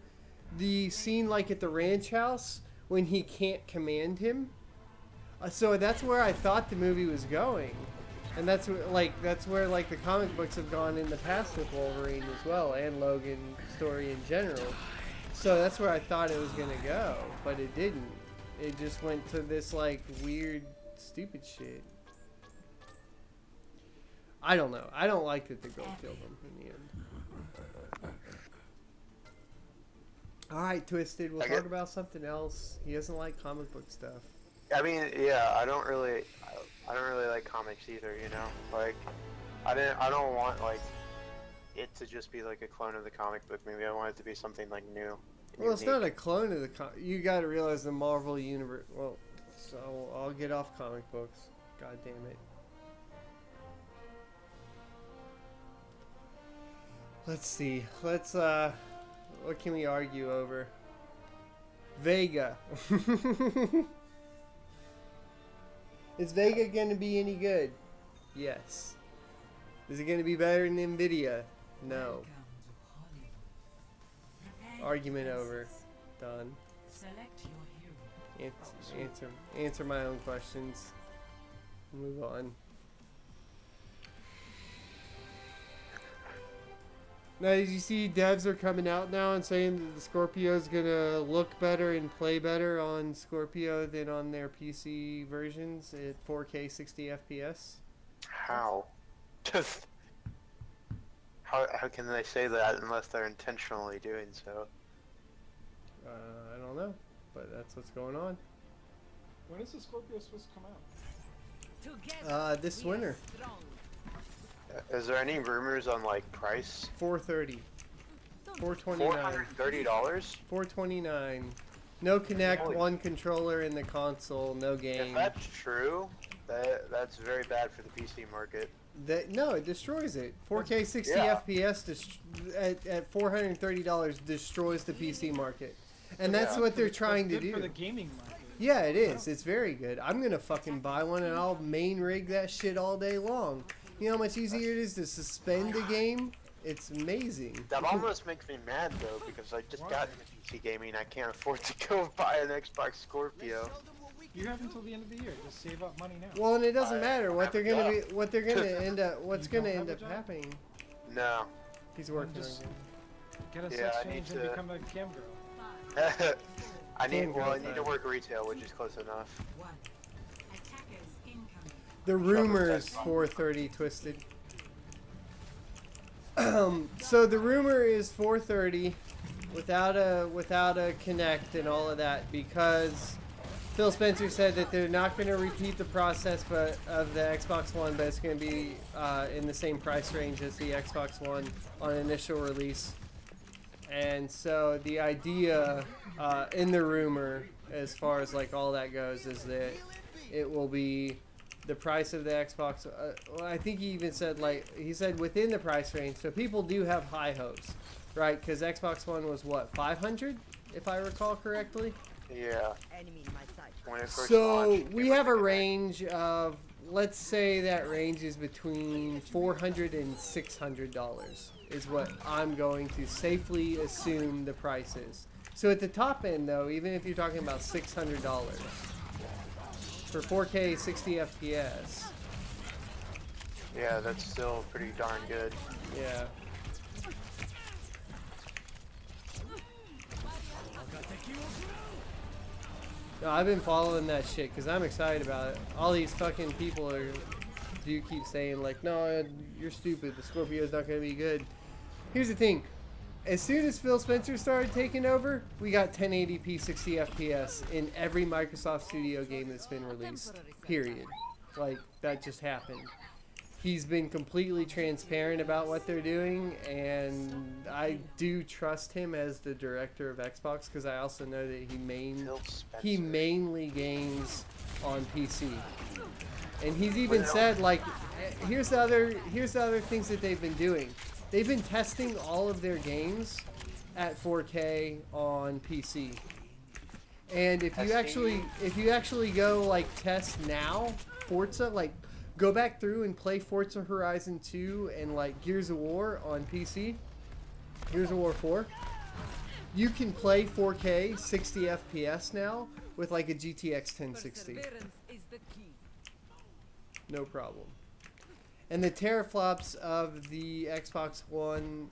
the scene, like, at the ranch house, when he can't command him, so that's where I thought the movie was going. And that's where, like, the comic books have gone in the past with Wolverine as well, and Logan's story in general. So that's where I thought it was going to go, but it didn't. It just went to this, like, weird, stupid shit. I don't know. I don't like that the girl killed him in the end. Alright, Twisted, we'll talk about something else. He doesn't like comic book stuff. I mean, yeah, I don't really like comics either. You know, like I don't want like it to just be like a clone of the comic book movie. I want it to be something like new. and Well, it's unique. not a clone of the you got to realize the Marvel universe. Well, so I'll get off comic books. God damn it. Let's see. What can we argue over? Vega. Is Vega going to be any good? Yes. Is it going to be better than Nvidia? No. Argument over. Done. Select your hero. Answer my own questions. Move on. Now, did you see devs are coming out now and saying that the Scorpio's gonna look better and play better on Scorpio than on their PC versions at 4K 60 FPS? How? Just how can they say that unless they're intentionally doing so? I don't know, but that's what's going on. When is the Scorpio supposed to come out? Together, This we are winter. strong. Is there any rumors on like price? $430. $429. $430? $429. No Kinect, Holy- one controller in the console, no If game. that's true, that's very bad for the PC market. No, it destroys it. 4K 60 Yeah. FPS at $430 destroys the PC market. And Yeah. that's what they're trying to That's good for the do. gaming market. Yeah, it is. It's very good. I'm going to fucking buy one and I'll main rig that shit all day long. You know how much easier it is to suspend a game It's amazing. That almost makes me mad though, because I just got into PC gaming. I can't afford to go buy an Xbox Scorpio. You have until the end of the year. Just save up money now. Well, and it doesn't I matter what have they're a gonna job. be, what they're gonna end up, what's You gonna don't end have up a job? happening. No. He's working just- on Get a Yeah, sex I need change and to- become a cam girl. I need to Time. work retail, which is close enough. One. Attackers incoming. it. The rumors 430 twisted. So the rumor is 430 without a Kinect and all of that, because Phil Spencer said that they're not going to repeat the process of the Xbox One, but it's going to be in the same price range as the Xbox One on initial release. And so the idea in the rumor, as far as like all that goes, is that it will be the price of the Xbox. Well, I think he even said, like, he said within the price range. So people do have high hopes, right? Because Xbox One was what, 500, if I recall correctly. Yeah. Enemy in my sight. When it first So launched, we it was have a like range of, let's say that range is between $400 and $600 is what I'm going to safely assume the price is. So at the top end though, even if you're talking about $600 for 4K 60 FPS, Yeah, that's still pretty darn good. yeah. No, I've been following that shit because I'm excited about it. All these fucking people do keep saying like, no, you're stupid. The Scorpio's not going to be good. Here's the thing. As soon as Phil Spencer started taking over, we got 1080p 60 FPS in every Microsoft Studio game that's been released. Period. Like, that just happened. He's been completely transparent about what they're doing, and I do trust him as the director of Xbox because I also know that Phil Spencer. he mainly games on PC. And he's even said, like, here's the other things that they've been doing. They've been testing all of their games at 4K on PC. And if you actually go like test now Forza, like go back through and play Forza Horizon 2 and like Gears of War on PC, Gears of War 4, you can play 4K 60 FPS now with like a GTX 1060. Perseverance is the key. No problem. And the teraflops of the Xbox One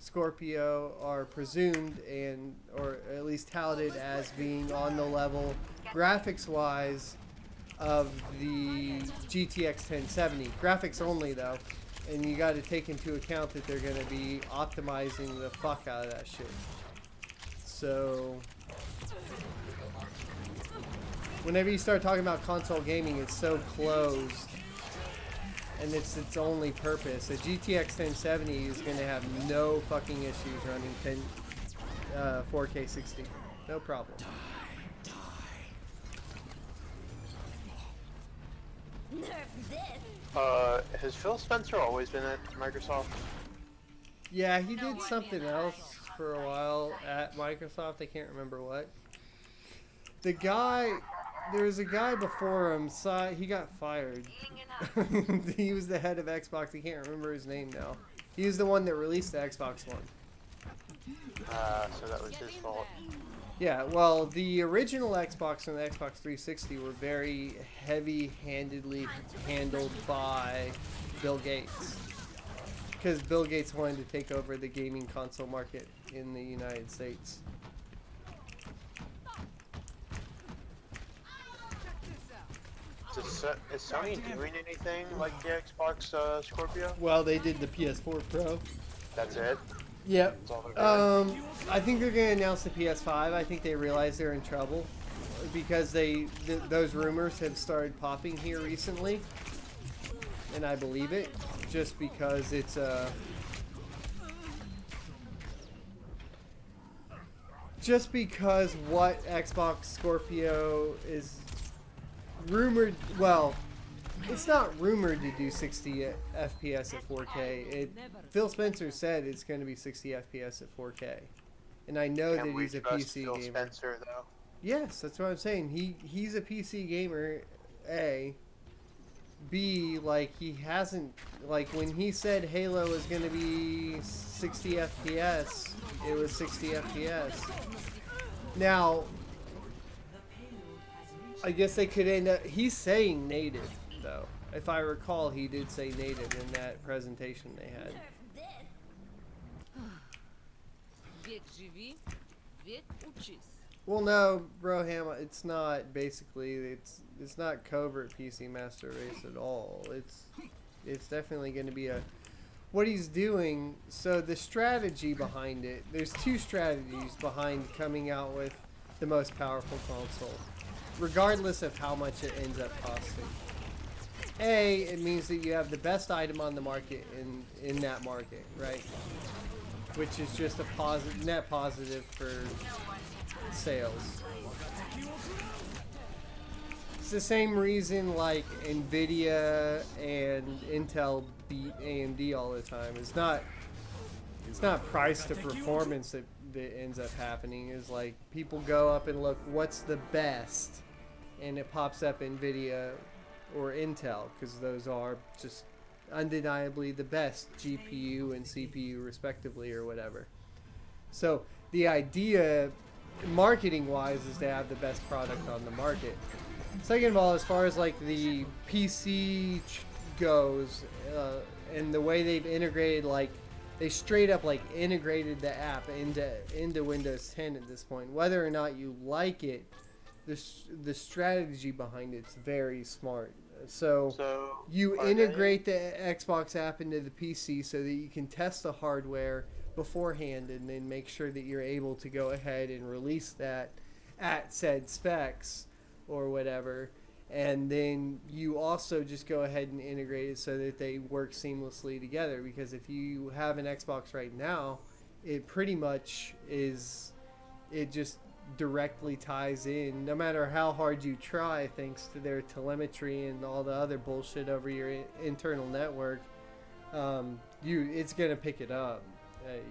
Scorpio are presumed or at least touted as being on the level, graphics-wise, of the GTX 1070. Graphics only, though. And you got to take into account that they're going to be optimizing the fuck out of that shit. So, whenever you start talking about console gaming, it's so closed. And it's its only purpose. A GTX 1070 is going to have no fucking issues running 4K 60. No problem. Nerf this. Has Phil Spencer always been at Microsoft? Yeah, he did something else for a while at Microsoft. I can't remember what. There was a guy before him. He got fired. He was the head of Xbox. I can't remember his name now. He was the one that released the Xbox One. So that was his fault. Yeah, well, the original Xbox and the Xbox 360 were very heavy-handedly handled by Bill Gates. Because Bill Gates wanted to take over the gaming console market in the United States. Is Sony doing anything like the Xbox Scorpio? Well, they did the PS4 Pro. That's it? Yep. That's all they're doing? I think they're going to announce the PS5. I think they realize they're in trouble because those rumors have started popping here recently, and I believe it just because it's just because what Xbox Scorpio is rumored. Well, it's not rumored to do 60 FPS at 4K. Phil Spencer said it's going to be 60 FPS at 4K. And I know Can that we he's a trust PC Phil gamer. Spencer, though? Yes, that's what I'm saying. He's a PC gamer, A. B, like, he hasn't, like, when he said Halo is going to be 60 FPS, it was 60 FPS. Now, I guess they could end up, he's saying native, though. If I recall, he did say native in that presentation they had. Век живи, век учись. Well, no, Broham, it's not basically, it's not covert PC Master Race at all. It's definitely going to be what he's doing. So the strategy behind it, there's two strategies behind coming out with the most powerful console, regardless of how much it ends up costing. A, it means that you have the best item on the market in that market, right? Which is just a net positive for sales. It's the same reason like Nvidia and Intel beat AMD all the time. It's not price to performance that ends up happening. Is like people go up and look what's the best, and it pops up Nvidia or Intel because those are just undeniably the best GPU and CPU respectively or whatever. So the idea marketing wise is to have the best product on the market. Second of all, as far as like the PC goes and the way they've integrated, like they straight up like integrated the app into Windows 10 at this point. Whether or not you like it, the strategy behind it's very smart. So you integrate the Xbox app into the PC so that you can test the hardware beforehand and then make sure that you're able to go ahead and release that at said specs or whatever. And then you also just go ahead and integrate it so that they work seamlessly together. Because if you have an Xbox right now, it pretty much is, it just directly ties in no matter how hard you try, thanks to their telemetry and all the other bullshit over your internal network. It's gonna pick it up.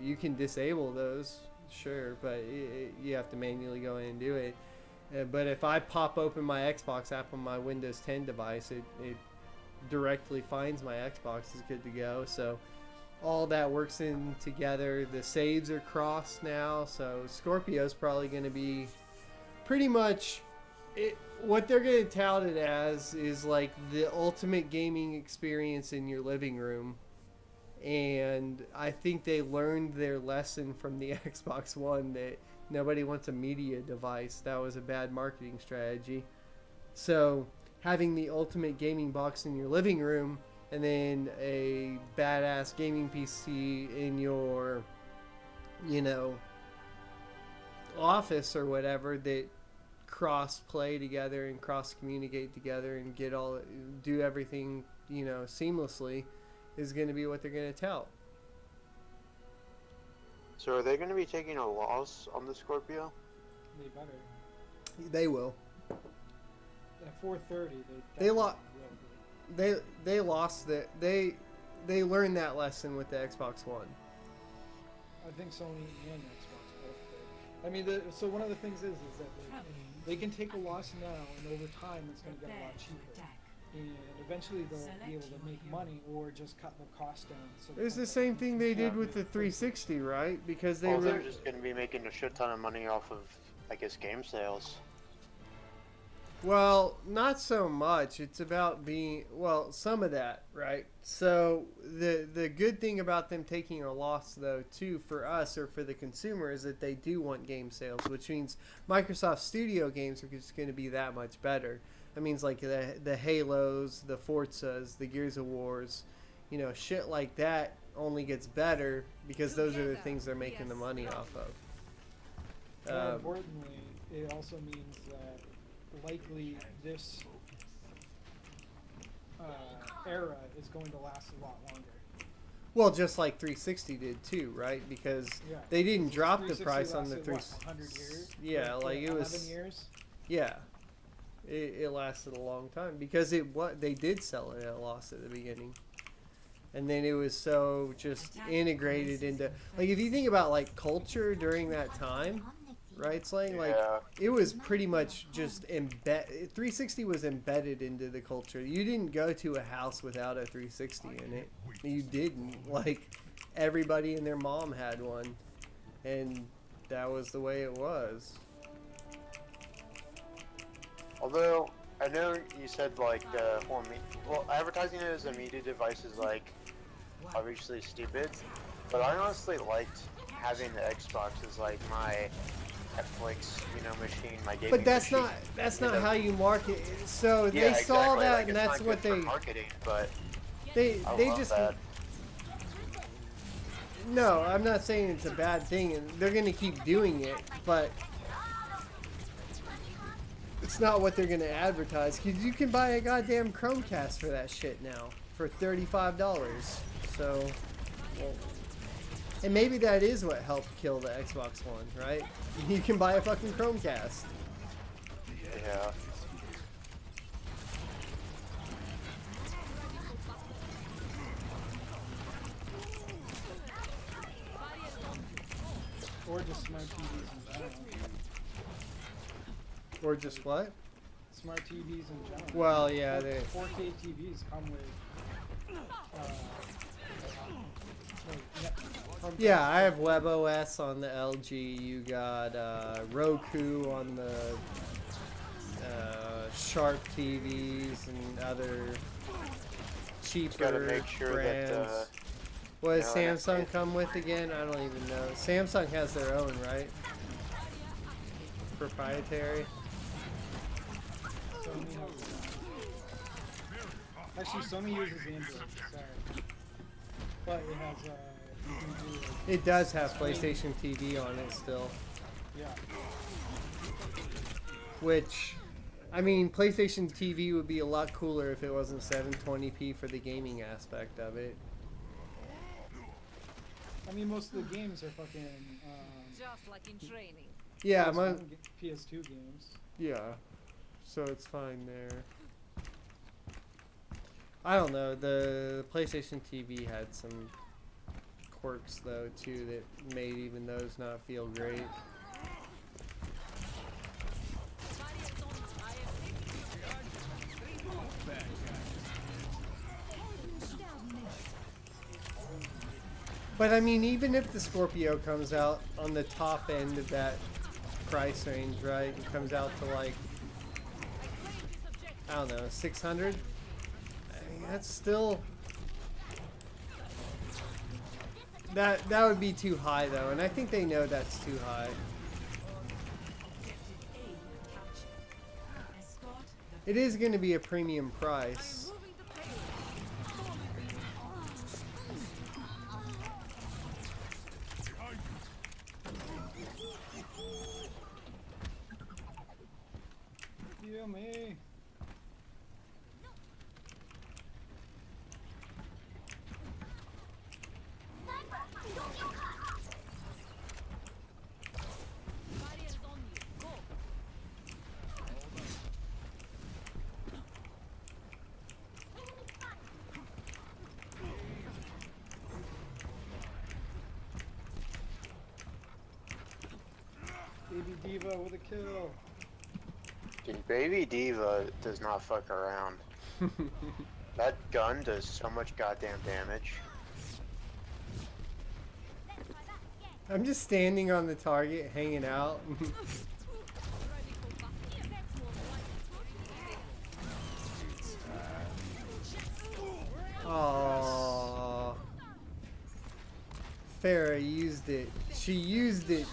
You can disable those, sure, but you have to manually go in and do it. But if I pop open my Xbox app on my Windows 10 device, it directly finds my Xbox is good to go. So all that works in together. The saves are crossed now, so Scorpio's probably going to be pretty much what they're going to tout it as is like the ultimate gaming experience in your living room. And I think they learned their lesson from the Xbox One that nobody wants a media device. That was a bad marketing strategy. So having the ultimate gaming box in your living room and then a badass gaming PC in your, office or whatever that cross play together and cross communicate together and do everything, seamlessly is going to be what they're going to tout. So are they going to be taking a loss on the Scorpio? They better. They will. At 430, They lost that. They learned that lesson with the Xbox One. I think Sony and Xbox both did. I mean, so one of the things is that they can take a loss now, and over time it's going to get a lot cheaper. And eventually they'll be able to make money or just cut their costs down. So It was the same thing they did with the 360, right? Because they're just going to be making a shit ton of money off of, I guess, game sales. Well, not so much. It's about some of that, right? So the good thing about them taking a loss, though, too, for us or for the consumer is that they do want game sales, which means Microsoft Studio games are just going to be that much better. That means like the Halos, the Forzas, the Gears of Wars, shit like that only gets better because those are the things they're making the money off of. More importantly, it also means that likely this era is going to last a lot longer. Well, just like 360 did too, right? Because they didn't drop the price on the 360. 100 years? Yeah, like it was 11 years? Yeah. It lasted a long time because they did sell it at a loss at the beginning. And then it was so just integrated into, like, if you think about like culture during that time, right, Slang? Like, Yeah. it was pretty much just 360 was embedded into the culture. You didn't go to a house without a 360 in it. You didn't. Like, everybody and their mom had one. And that was the way it was. Although, I know you said, like, the whole well, advertising it as a media device is, like, obviously stupid. But I honestly liked having the Xbox as, like, my Netflix, machine, my gaming But that's machine. not how you market it. So Yeah, they saw exactly. that, Like, and it's that's not what good they for marketing, but they love just that. no. I'm not saying it's a bad thing, and they're gonna keep doing it, but it's not what they're gonna advertise. Cause you can buy a goddamn Chromecast for that shit now for $35. So, well, and maybe that is what helped kill the Xbox One, right? You can buy a fucking Chromecast. Yeah. Or just smart TVs in general. Or just what? Smart TVs in general. Well, yeah, they. 4K TVs come with. Yeah, I have WebOS on the LG. You got Roku on the Sharp TVs and other cheaper Gotta make sure brands. that. What does no, I know. Samsung come with again? I don't even know. Samsung has their own, right? Proprietary. Sony has, actually, Sony uses Android. Sorry, but it has. You can do. It does have PlayStation TV on it still. Yeah. Which, I mean, PlayStation TV would be a lot cooler if it wasn't 720p for the gaming aspect of it. I mean, most of the games are fucking. Just like in training. Yeah, PS2 games. yeah. So it's fine there. I don't know. The PlayStation TV had some quirks though too that made even those not feel great. But I mean, even if the Scorpio comes out on the top end of that price range, right? It comes out to like, I don't know, 600. I mean, that's still that would be too high though, and I think they know that's too high. It is going to be a premium price. Heal me. Baby Diva with a kill. Dude, Baby Diva does not fuck around. That gun does so much goddamn damage. I'm just standing on the target, hanging out. Aww. Farrah used it. She used it.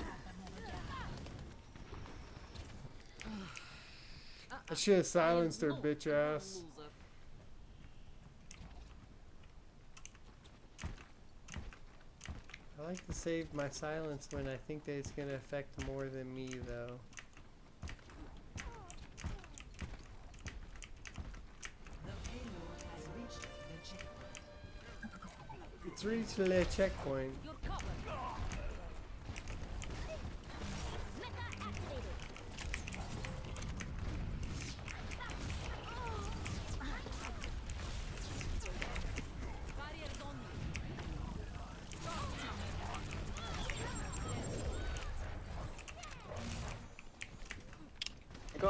I should have silenced her bitch ass. I like to save my silence when I think that it's gonna affect more than me though. It's reached the checkpoint.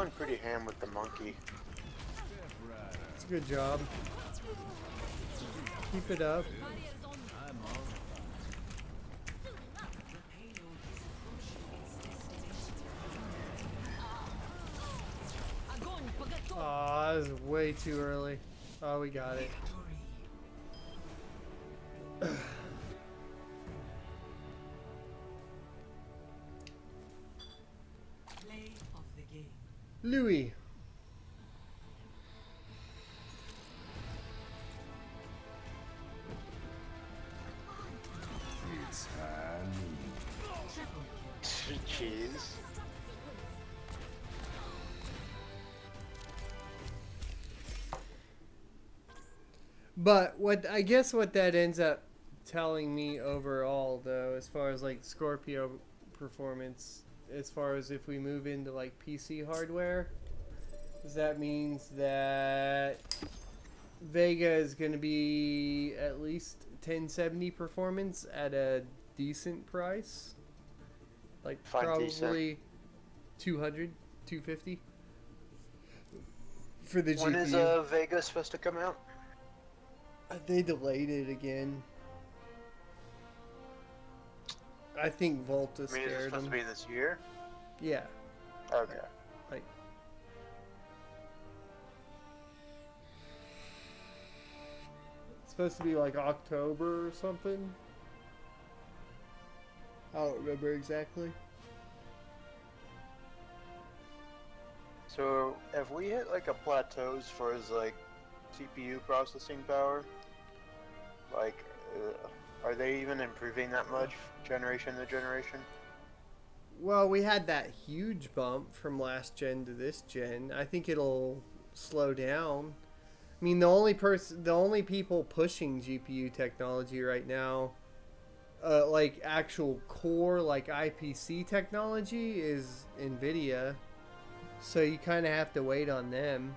going pretty ham with the monkey. It's a good job. Keep it up. Aw, that was way too early. Oh, we got it. Play of the game. Louis. It's hand. Jeez. But what I guess what that ends up telling me overall, though, as far as like Scorpio performance, as far as if we move into like PC hardware, is that means that Vega is going to be at least 1070 performance at a decent price, like Fine, probably decent. 200, 250 for the When is GPU. Vega supposed to come out? They delayed it again. I think Volta I mean, is it scared supposed to them. be this year? Yeah. Okay. Like, it's supposed to be like October or something. I don't remember exactly. So, have we hit like a plateau as far as like CPU processing power? Like, are they even improving that much generation to generation? Well, we had that huge bump from last gen to this gen. I think it'll slow down. I mean, the only people pushing GPU technology right now, like actual core, like IPC technology, is NVIDIA. So you kind of have to wait on them.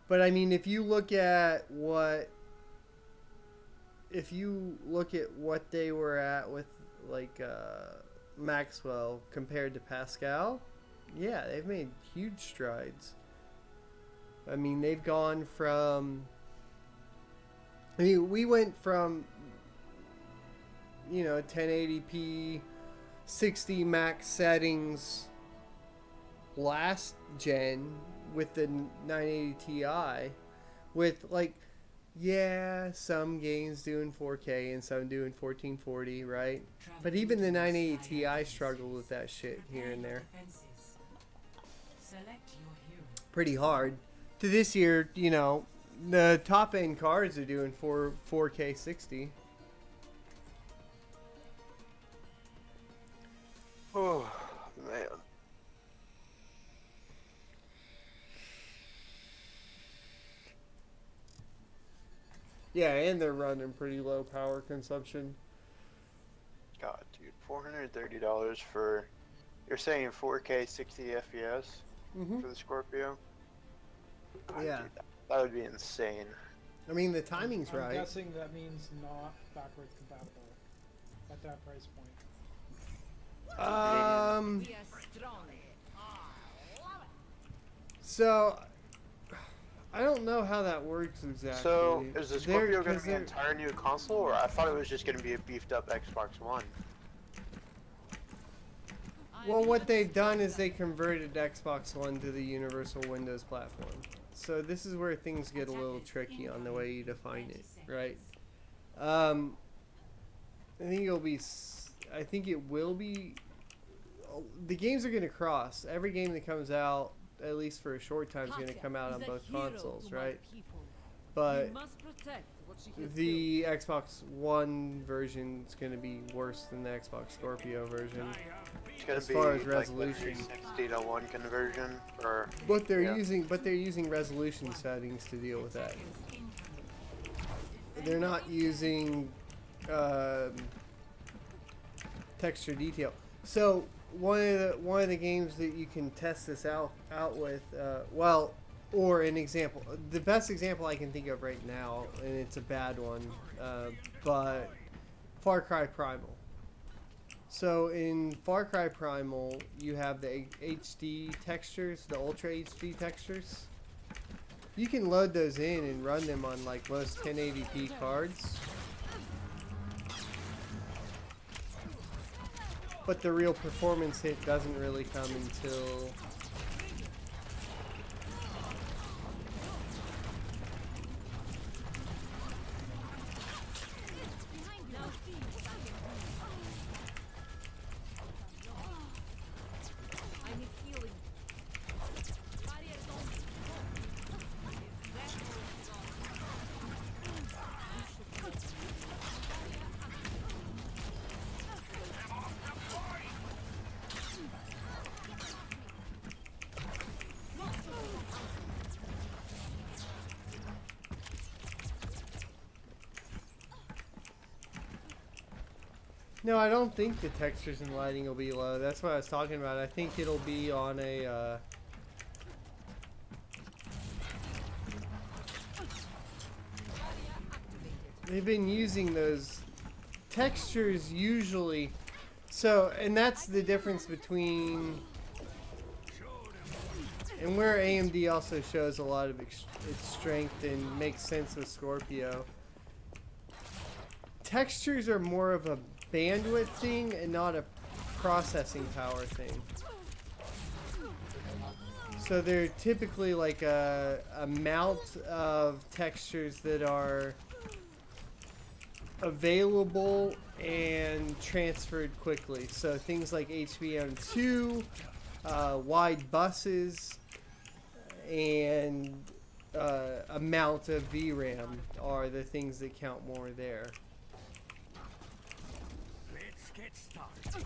But I mean, if you look at what they were at with like Maxwell compared to Pascal, yeah, they've made huge strides. I mean, they've gone from. I mean, we went from 1080p, 60 max settings last gen with the 980 Ti, with like, yeah, some games doing 4K and some doing 1440, right? But even the 980 Ti struggled with that shit here and there. Select your hero. Pretty hard. To this year, the top end cards are doing 4K 60. Oh, man. Yeah, and they're running pretty low power consumption. God, dude, $430 for. You're saying 4K 60 FPS Mm-hmm. for the Scorpio? God, Yeah. dude, that would be insane. I mean, the timing's I'm right. guessing that means not backwards compatible at that price point. We are strong. So I don't know how that works exactly. So, is the Scorpio going to be an they're- entire new console, or I thought it was just going to be a beefed up Xbox One? Well, what they've done is they converted Xbox One to the Universal Windows platform. So this is where things get a little tricky on the way you define it, right? I think it will be. The games are going to cross. Every game that comes out, at least for a short time, is going to come out on both consoles, right? But the Xbox One version is going to be worse than the Xbox Scorpio version. It's going As to be far as like the resolution. 360 to 1 conversion, or But they're Yeah. using resolution settings to deal with that. They're not using texture detail. So one of the games that you can test this out with, or an example, the best example I can think of right now, and it's a bad one, but Far Cry Primal. So in Far Cry Primal, you have the HD textures, the Ultra HD textures. You can load those in and run them on like most 1080p cards. But the real performance hit doesn't really come until No, I don't think the textures and lighting will be low. That's what I was talking about. I think it'll be on a they've been using those textures usually. So, and that's the difference between, and where AMD also shows a lot of its strength and makes sense with Scorpio. Textures are more of a bandwidth thing and not a processing power thing. So they're typically like a amount of textures that are available and transferred quickly. So things like HBM2, wide buses, and amount of VRAM are the things that count more there. Let's get started.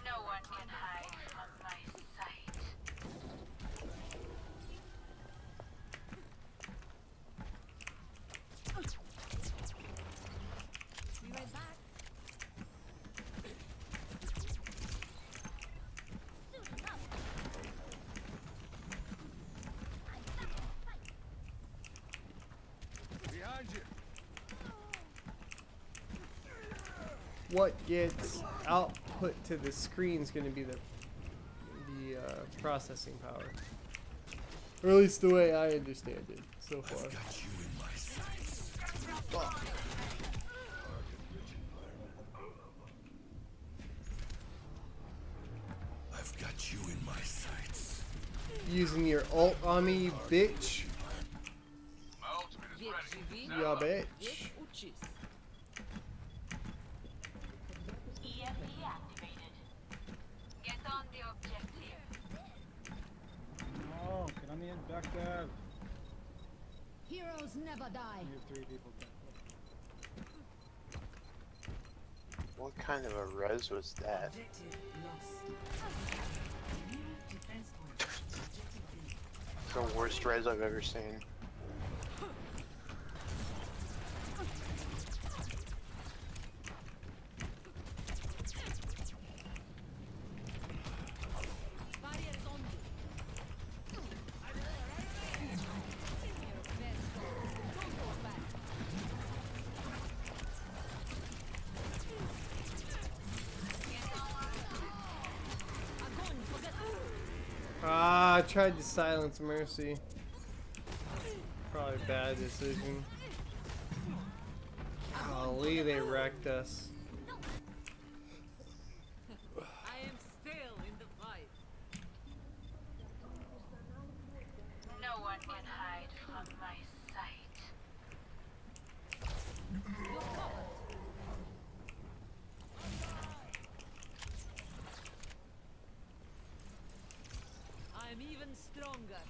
No one can hide from my sight. Be right back. Behind you. What gets output to the screen is going to be the processing power, or at least the way I understand it so far. I've got you in my sights. I've got you in my sights. Using your ult on me, you bitch. My ultimate is ready. Ya bitch. EMP activated. Get on the objective. Oh, get on the end, back there. Heroes never die. You have 3 people dead. What kind of a res was that? Objective lost. New defense point. Objective B. It's the worst res I've ever seen. Barriers on you. Don't go back. Ah, I tried to silence Mercy. Probably a bad decision. Golly, they wrecked us. I am still in the fight. No one can hide from my sight. I'm even stronger.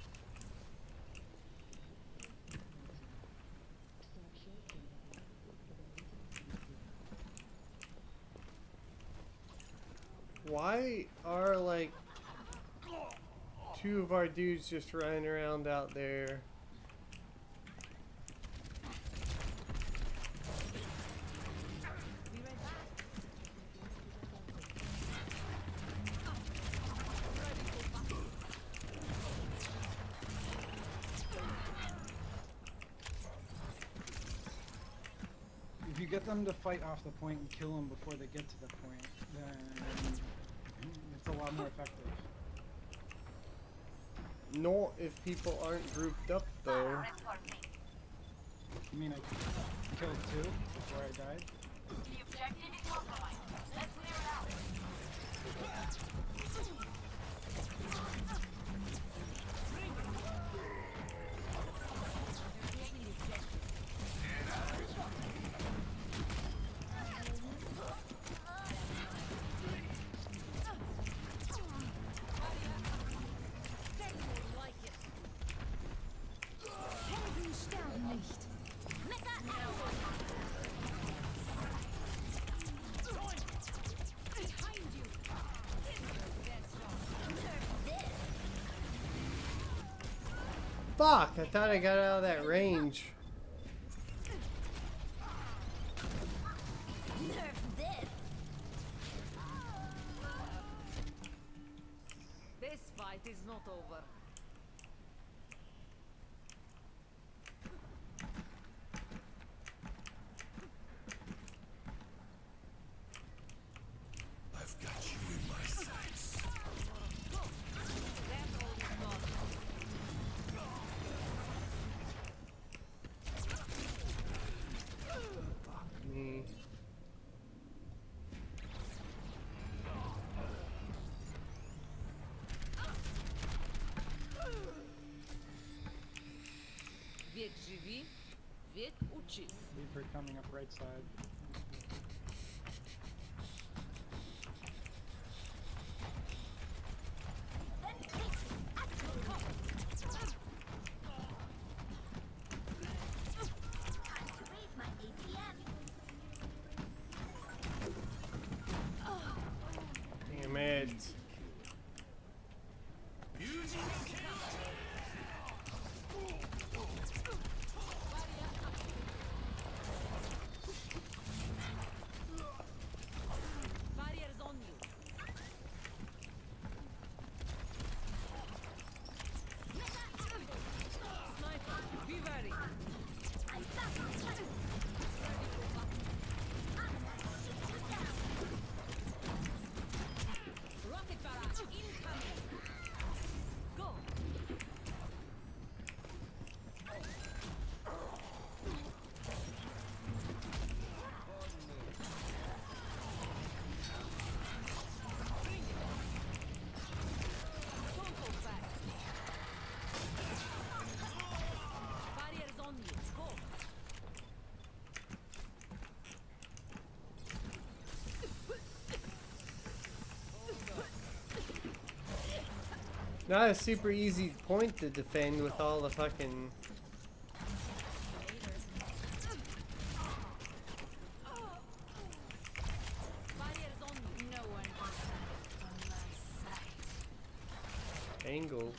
Why are like 2 of our dudes just running around out there? you get them to fight off the point and kill them before they get to the point, then it's a lot more effective. Not if people aren't grouped up though. You mean I killed 2 before I died? The objective is compromised. Let's clear it out. Fuck, I thought I got out of that range. This fight is not over. I've got you in my sights. That's all we've got. Fuck me. Век живи, век учись. Reaper coming up right side. Damn it. Barriers on you. Sniper, be ready. Rocket barrage incoming. Go. Don't hold back. Barriers on you. Go. Not a super easy point to defend with all the fucking... Barriers on you. No one can stand on my side. angles.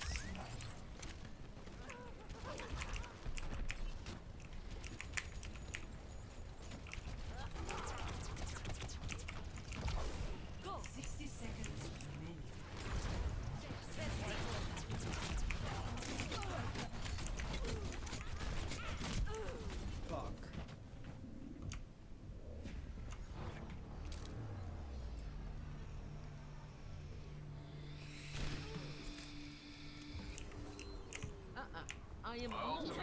Go. 60 seconds remaining. Fuck. I am not dead.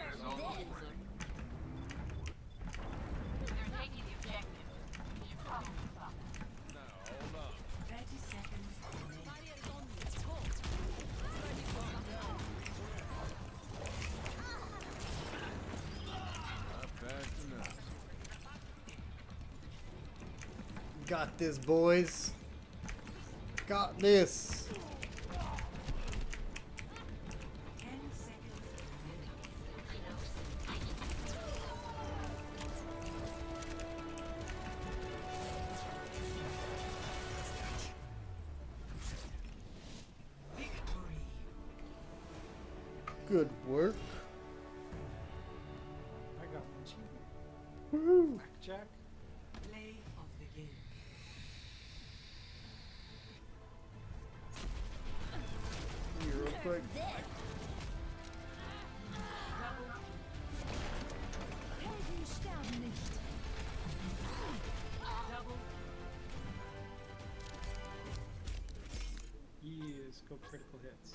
They're taking the objective. You should probably stop. 30 seconds remaining. Barriers on you. Go. Ready for battle. Got this, boys. Got this. 10 seconds remaining. Victory. Good work. I got an achievement. Woohoo. Blackjack. Play of the game. Here, real quick. Helden sterben nicht. is scope critical hits.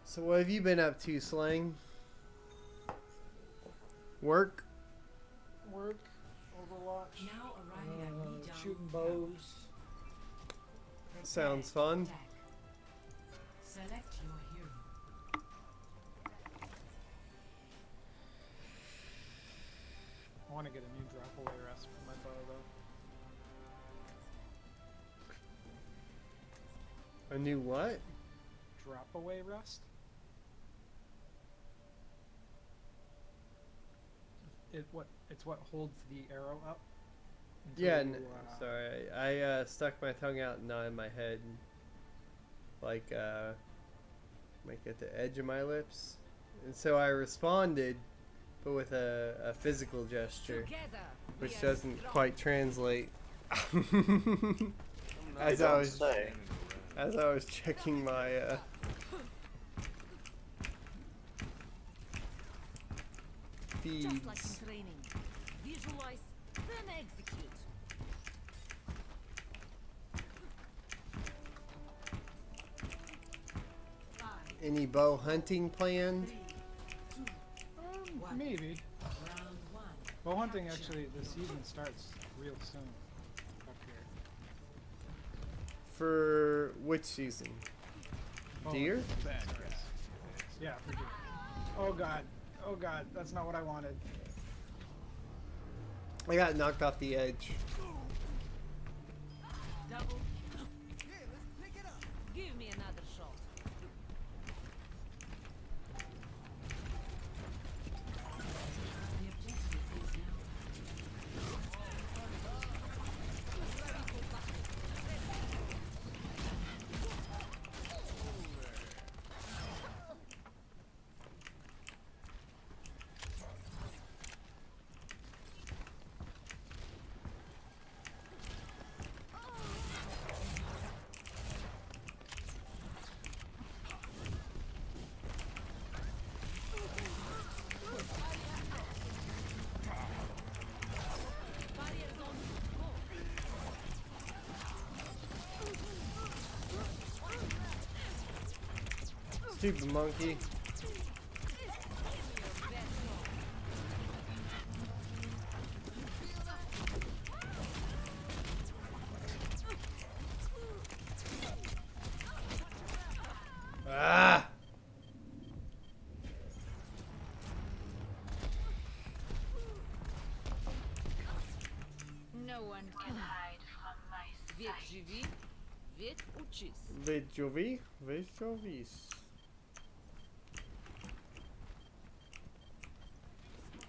So what have you been up to, Slang? Work? Work, Overwatch, Now arriving at B down. shooting bows. Sounds fun. Attack. Select your hero. I want to get a new drop away rest for my bow though. A new what? Drop away rest? It's what holds the arrow up. Yeah, until, sorry. I stuck my tongue out and not in my head. Like at the edge of my lips. And so I responded, but with a physical gesture, Together, we which are doesn't strong. quite translate. I don't say. As I was checking my feeds. Just like in training. Visualize, then execute. Any bow hunting planned? Maybe. Round one. Bow hunting actually, the season starts real soon. Up here. For which season? Bow Deer? hunting season starts. Yeah, for deer. Oh god. Oh god, that's not what I wanted. I got knocked off the edge. Double. Give me another shot. The objective is now. Stupid monkey. Ah! No one can hide from my sight. Ведь живи, ведь учись. Ведь живи, ведь живись.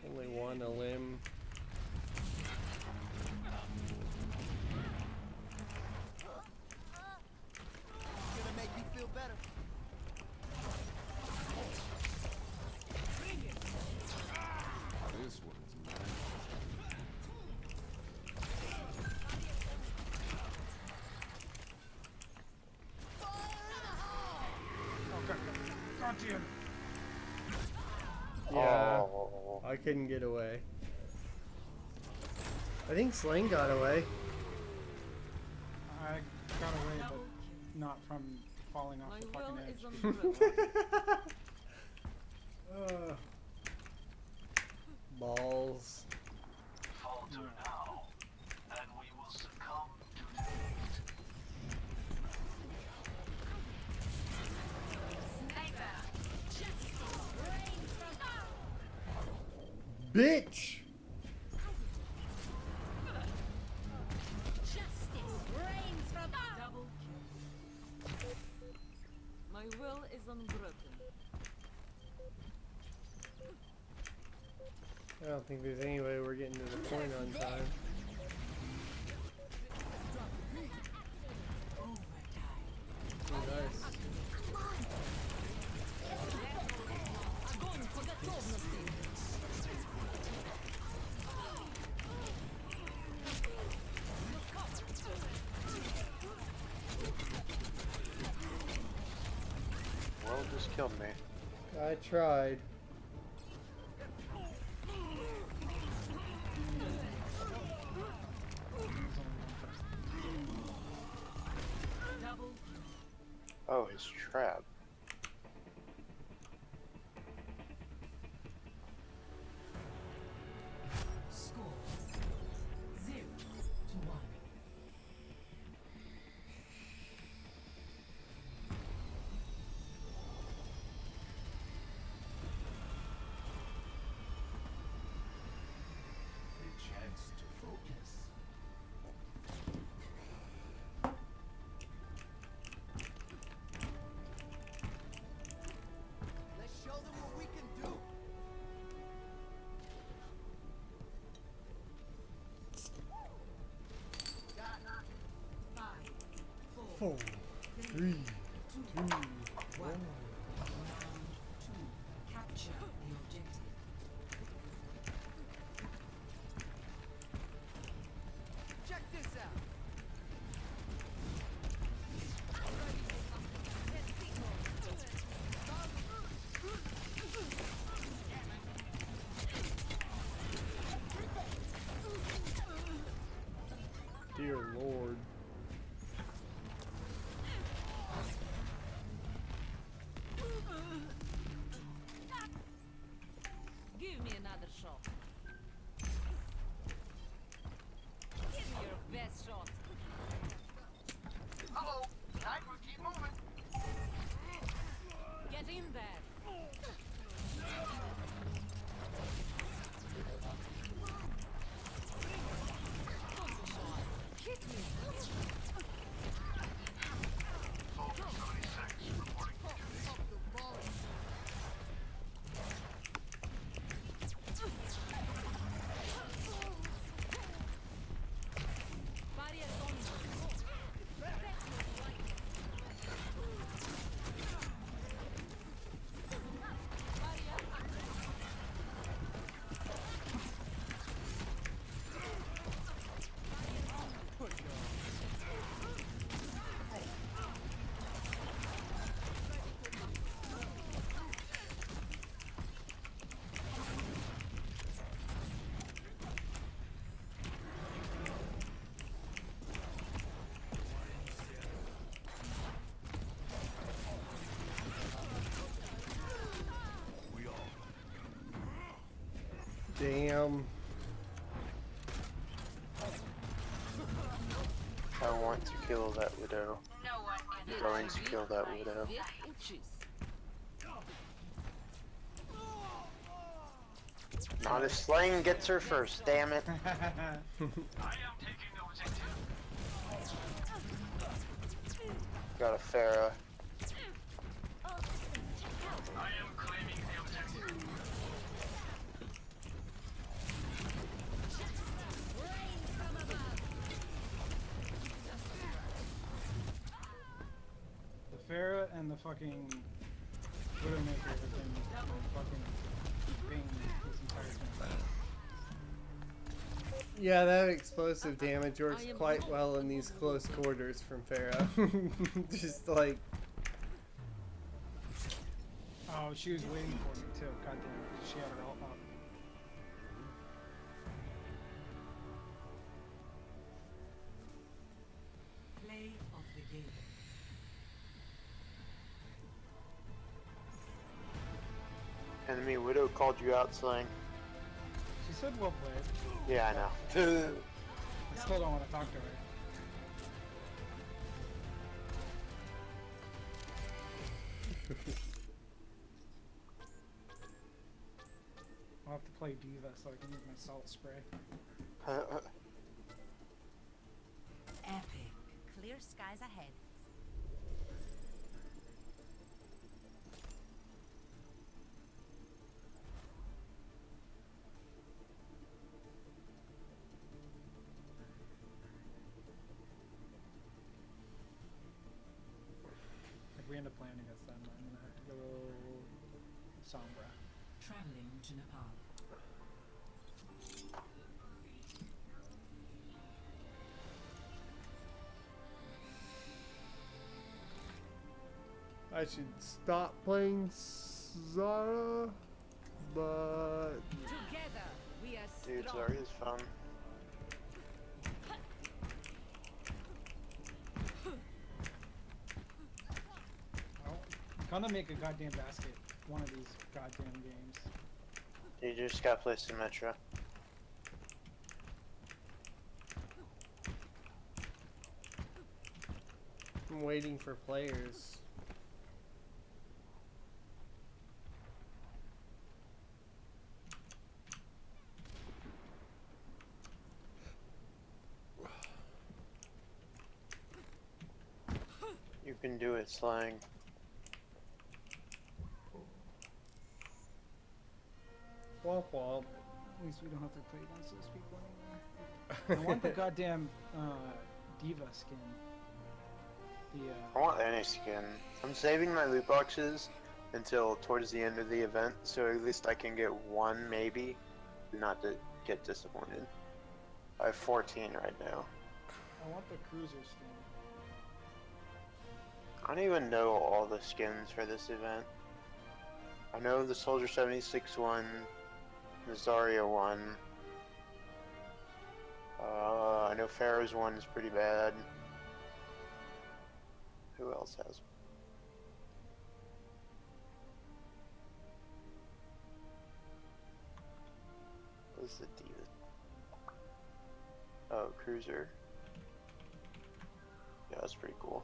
Only one a limb. Gonna make me feel better. This one's mine. Okay. onto him. Yeah, Oh. I couldn't get away. I think Slane got away. I got away, but not from falling off My the will fucking is edge. unbroken. Balls. Falter now, and we will succumb to defeat. Bitch! Double kill. My will is unbroken. I don't think there's any way we're getting to the point on time. Ooh, nice. Well, just killed me. I tried. Double Oh, his trap. Score 0-1. A chance to focus. Let's show them what we can do. Five, 4, four, 3, 2, 1. Round 2. Capture the objective. Check this out. Dear Lord. Give me another shot. Give me your best shot. Uh-oh. Time to keep moving. Get in there. Hit me. Soldier 76 reporting for duty. Barrier on. Damn. I want to kill that widow. No one I'm can going to kill that widow. It itches. Not if Slane gets her first, damn it. I am taking the objective. Got a Farah. I am claiming the objective. The Farah and the fucking Widowmaker have been fucking banging this entire thing. Yeah, that explosive damage works quite well in these close quarters from Farah. Just like, Oh, she was waiting for me too. God damn it. She had her all up. Play of the game. Enemy Widow called you out, Slang. She said well played. Yeah, I know. I still don't want to talk to her. I'll have to play Diva so I can use my salt spray. Epic. Clear skies ahead. If we end up playing against them, I'm gonna have to go Sombra. Traveling to Nepal. I should stop playing Zara, but Together, we are Dude, strong. Zarya's fun. Gonna make a goddamn basket one of these goddamn games. You just gotta play Symmetra. I'm waiting for players. You can do it, Slang. Womp womp. At least we don't have to play against those people anymore. I want the goddamn Diva skin. I want any skin. I'm saving my loot boxes until towards the end of the event, so at least I can get one, maybe, not to get disappointed. I have 14 right now. I want the cruiser skin. I don't even know all the skins for this event. I know the Soldier 76 one, the Zarya one. I know Pharaoh's one is pretty bad. Who else has one? What's the Diva? Oh, Cruiser. Yeah, that's pretty cool.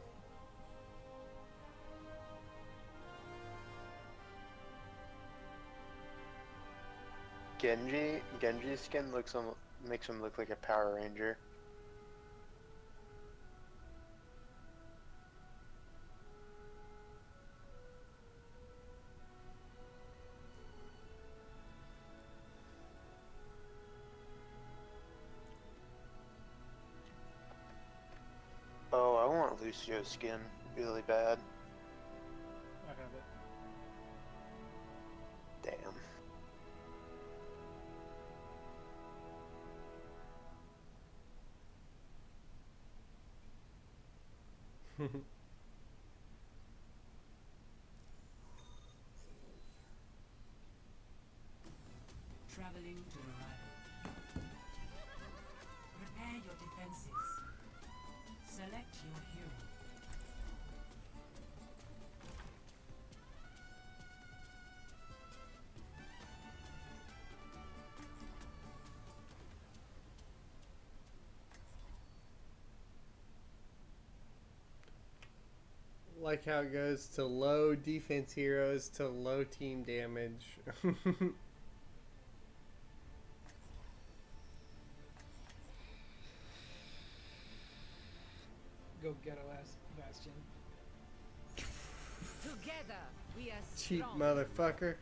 Genji's skin makes him look like a Power Ranger. Oh, I want Lucio's skin really bad. I have it. Damn. Traveling to the right. Prepare your defenses. Select your hero. Like how it goes to low defense heroes to low team damage. Go ghetto ass Bastion. Together, we are Cheap strong. motherfucker.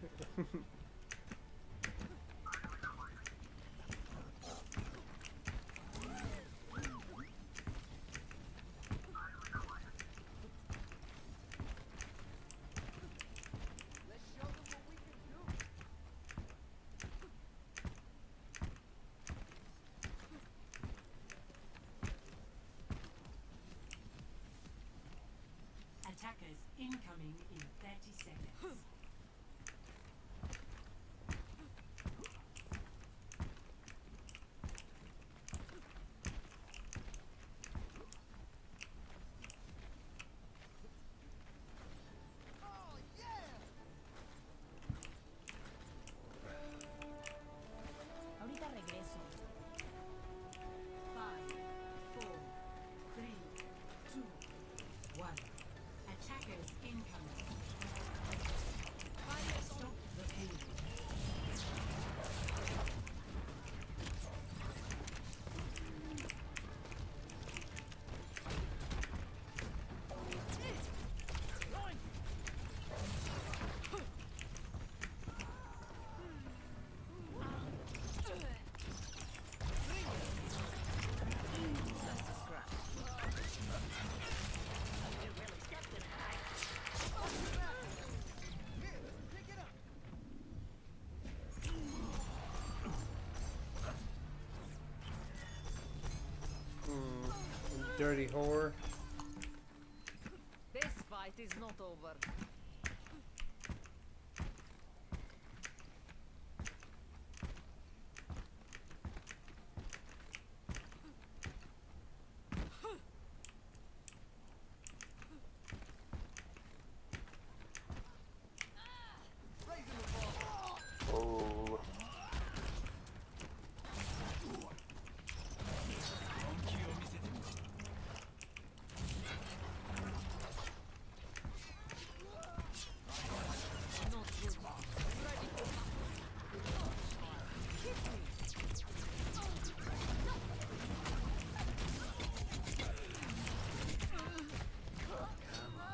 Let's show them what we can do. Attackers incoming in 30 seconds. dirty whore. This fight is not over. Oh.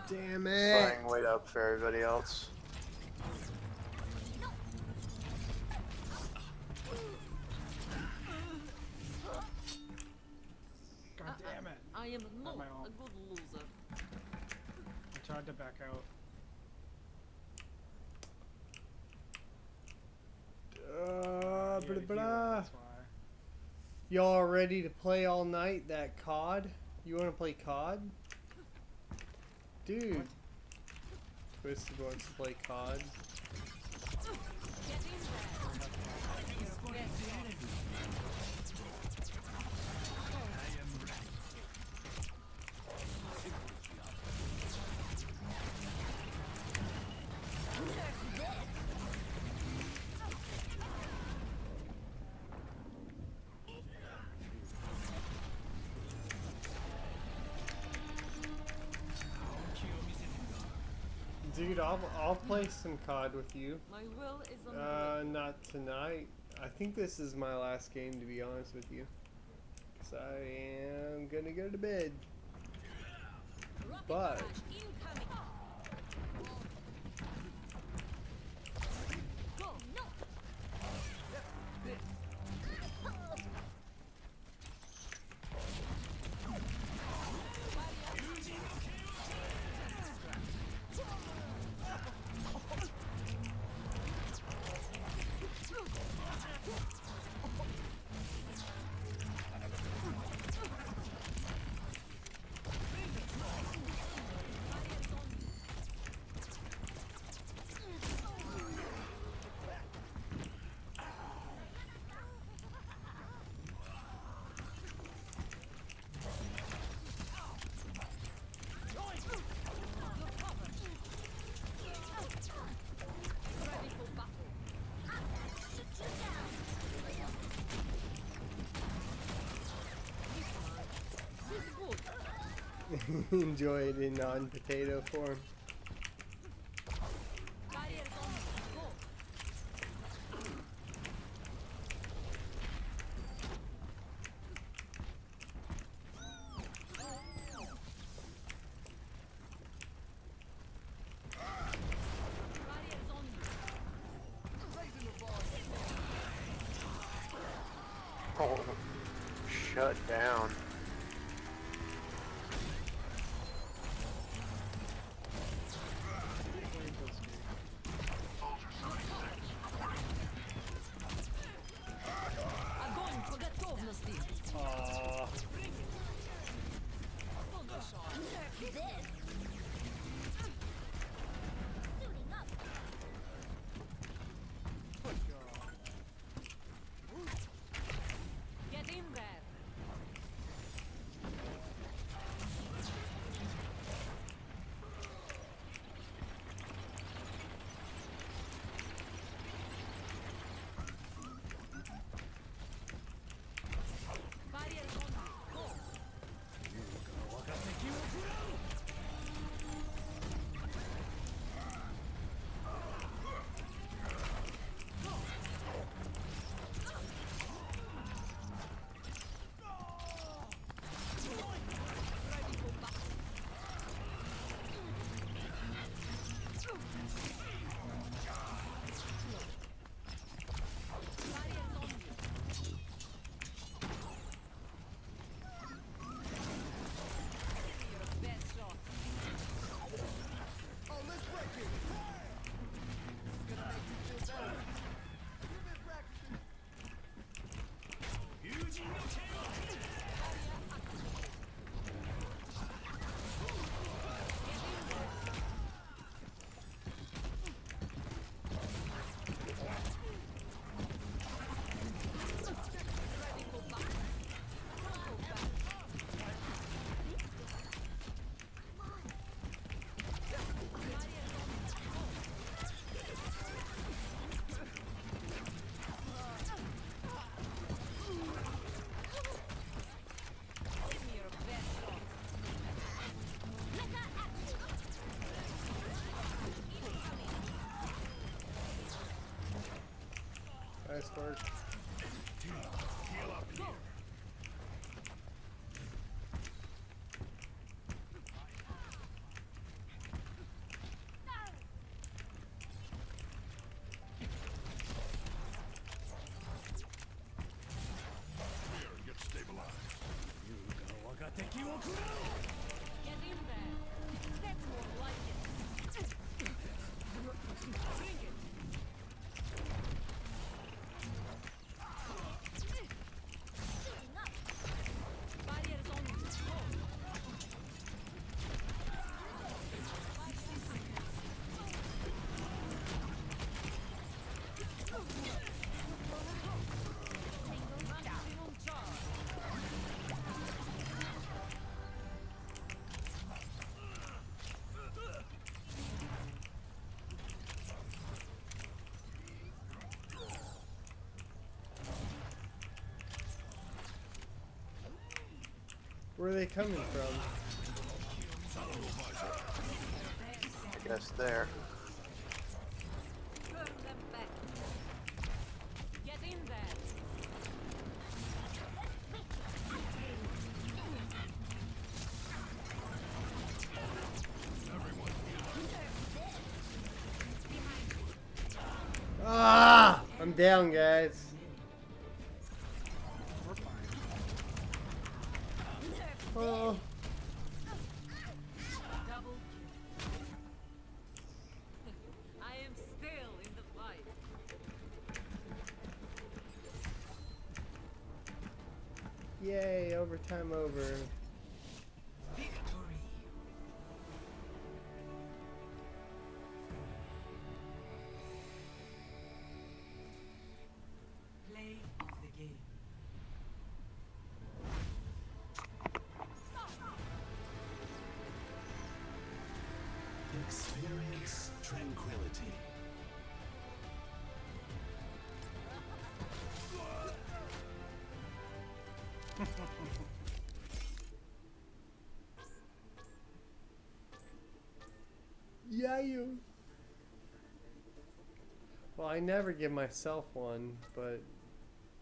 Damn it. Flying way up for everybody else. God damn it. I am not my own. a good loser. I tried to back out. Blah, You gotta heal, blah. that's why. Y'all ready to play all night that COD? You want to play COD? Dude. Twisted wants to play COD. Dude, I'll play some COD with you. My will is on Not tonight. I think this is my last game, to be honest with you. 'Cause I am gonna go to bed. But enjoy it in non-potato form. Oh. Shut down. Aww. Get in there. Nice work. Get stabilized. Get in there. That's more like it. Bring it. Barriers on you. Maximum charge. Where are they coming from? I guess there. Burn them back. Get in there. Ah! I'm down, guys. We're fine. Oh. Double kill. I am still in the fight. Yay, overtime over. Victory. Play of the game. Experience tranquility. Yeah, you. Well, I never give myself one, but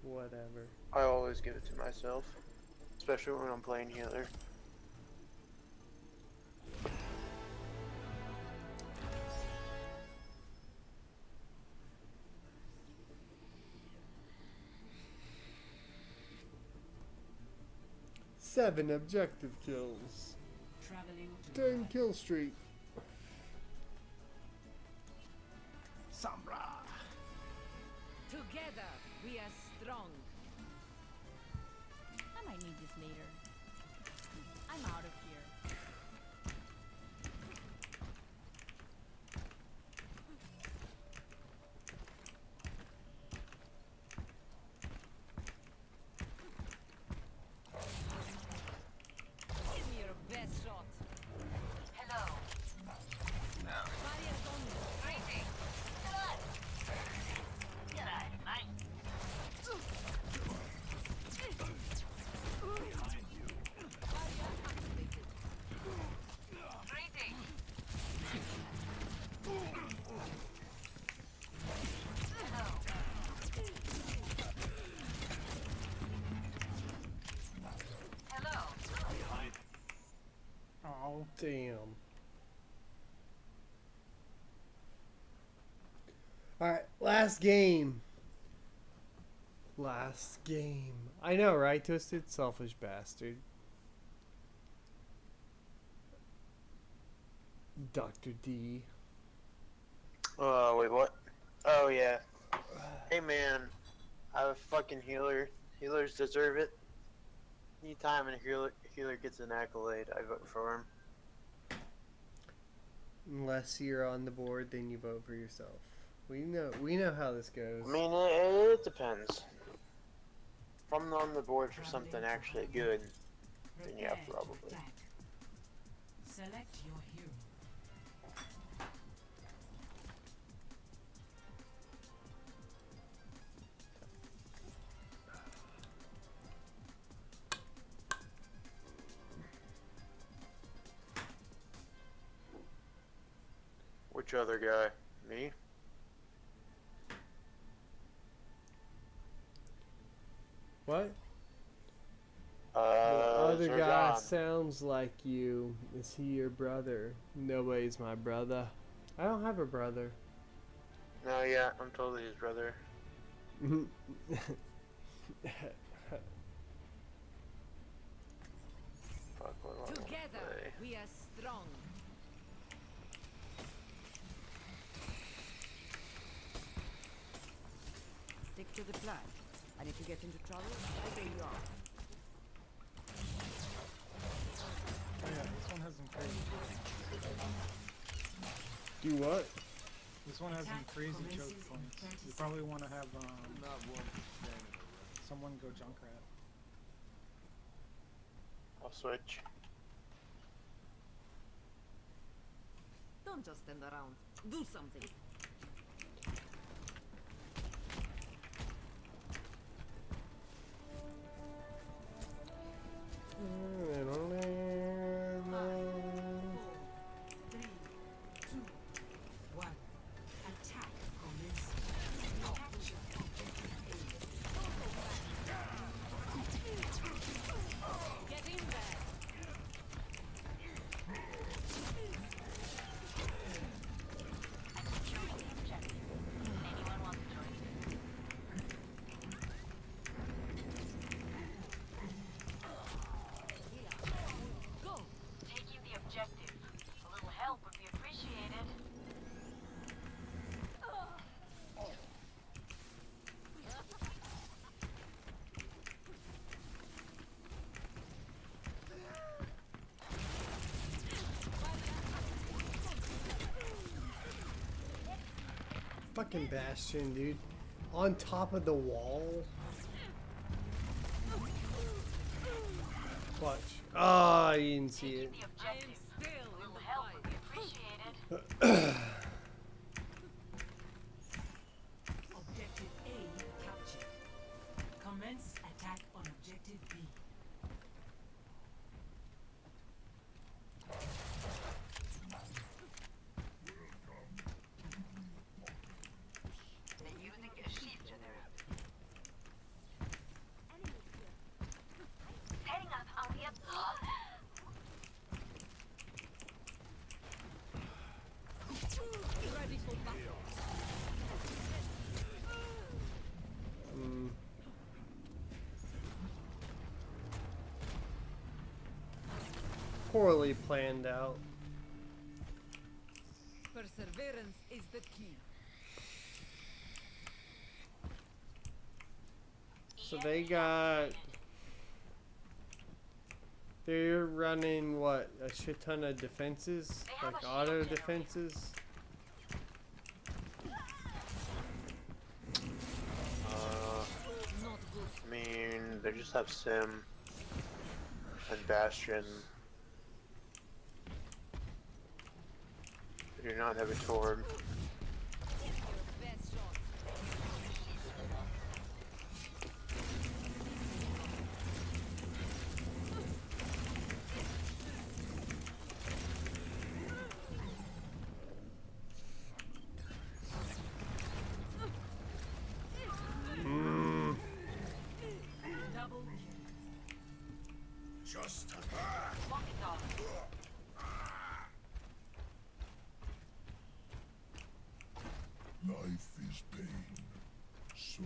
whatever. I always give it to myself, especially when I'm playing healer. Seven objective kills. Traveling to 10 kill streak. Sombra. Together, we are strong. I might need this later. I'm out of here. Give me your best shot. Hello. Barriers on you. Greetings. G'day, mate. Barrier activated. Greetings. Hello. Oh, Damn. Alright, last game. Last game. I know, right, Twisted? Selfish bastard. Dr. D. Wait, what? Oh, yeah. Hey, man. I'm a fucking healer. Healers deserve it. Anytime a healer gets an accolade, I vote for him. Unless you're on the board, then you vote for yourself. We know how this goes. I mean, it depends. If I'm on the board for something actually good, then yeah, Prepare to probably. attack. Select your hero. Which other guy? Me? What? The other guy Zerjan. sounds like you. Is he your brother? Nobody's my brother. I don't have a brother. No, yeah, I'm totally his brother. Fuck, what do I wanna Together, play? we are strong. Stick to the plan. And if you get into trouble, I bail you out. Oh yeah, this one has some crazy jokes. Do what? This one has some crazy choke points. You probably want to have Not one for standing around. someone go Junkrat. I'll switch. Don't just stand around. Do something. Attack commences. Capture Get in there. I'm securing the objective. Anyone want to join? Go. Taking the objective. A little help would be appreciated. Fucking Bastion, dude. On top of the wall. Watch. Ah, you didn't see it. Taking the I am objective. still A in little the help fight. would be appreciated. objective A captured. Commence attack on objective B. They're using a shield generator. Heading up on the Ready for battle. Mm. Poorly planned out. Perseverance is the key. So they got. They're running what? A shit ton of defenses? They have Like a shield auto generator. defenses? Not good. I mean, they just have Sim and Bastion. They do not have a Torb. Best shot. Mm. Double kill. Just walkie dog. life is pain. So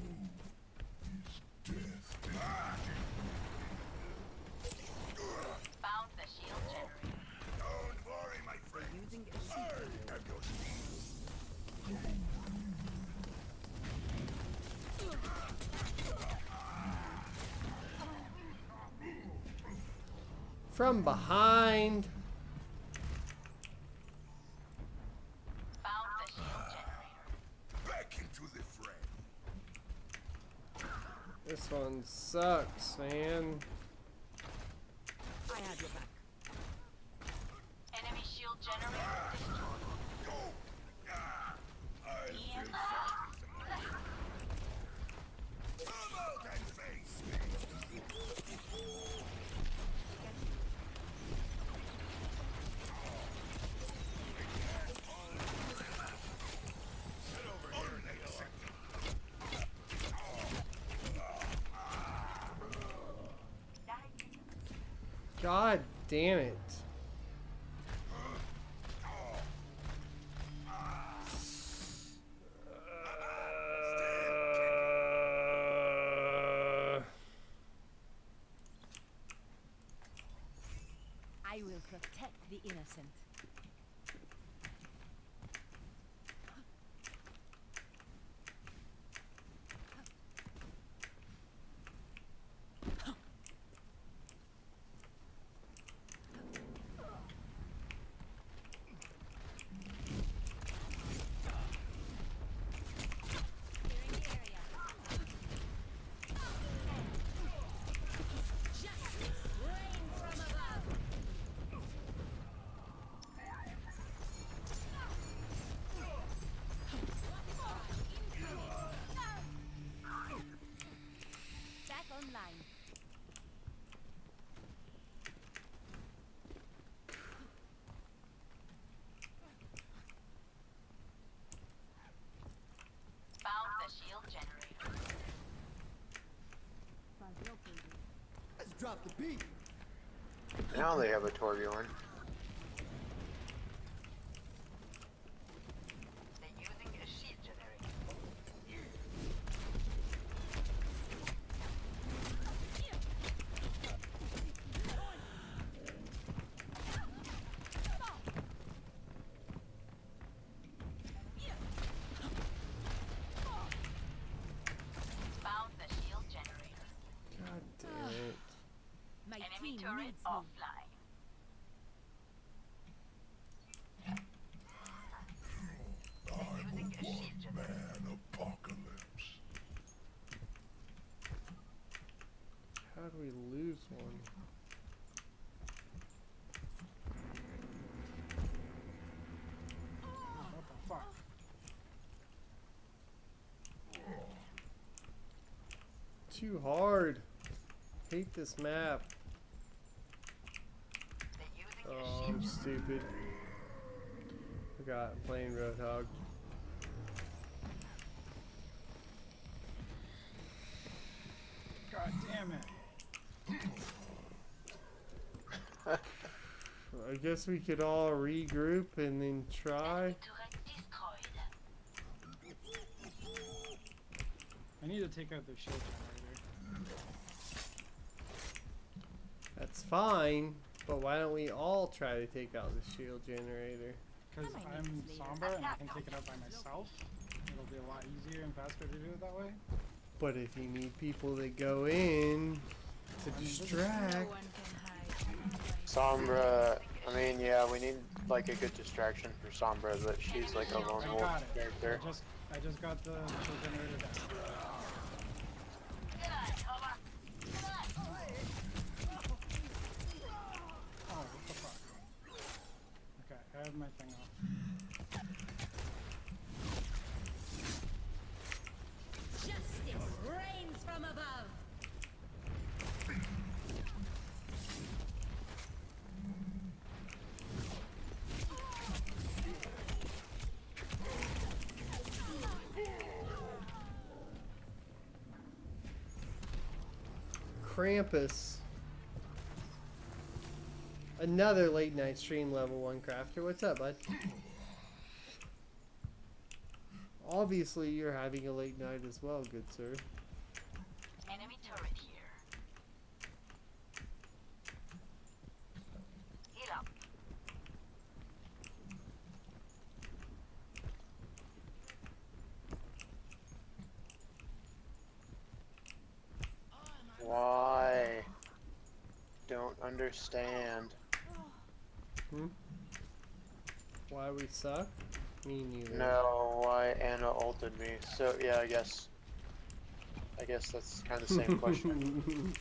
is death. Found the shield generator. Don't worry, my friend. Using a shield. I have your speed. From behind. Found the shield generator. Back into the fray. This one sucks, man. I have your back. Enemy shield generator destroyed. I'll EMP. come out and face me. Get over here, lady. God damn it. I will protect the innocent. Back online. Found the shield generator. Let's drop the beat. Now they have a Torbjorn. They're using a shield generator. Found the shield generator. God damn it. My Enemy team turret needs me. offline. I'm Using a a shield generator. one-man apocalypse. How do we lose one? What the fuck? Too hard. Hate this map. They're using Oh, a I'm shield. stupid. Forgot I'm playing Roadhog. God damn it. I guess we could all regroup and then try. Turret destroyed. I need to take out the shield generator. That's fine, but why don't we all try to take out the shield generator? Because I'm Sombra and I can take it out by myself. It'll be a lot easier and faster to do it that way. But if you need people that go in to I mean, this is- distract, Sombra, I mean, yeah, we need like a good distraction for Sombra, but she's like a lone I wolf got it. character. I just got the shield generator down. Oh, what the fuck? Okay, I have my thing off. Justice reigns from above. Krampus. Another late night stream level 1 crafter. What's up, bud? Obviously, you're having a late night as well, good sir. Enemy turret here. Heal up. Why? Don't understand. Hmm? Why we suck? Me neither. No, why Anna ulted me. So yeah, I guess that's kind of the same question.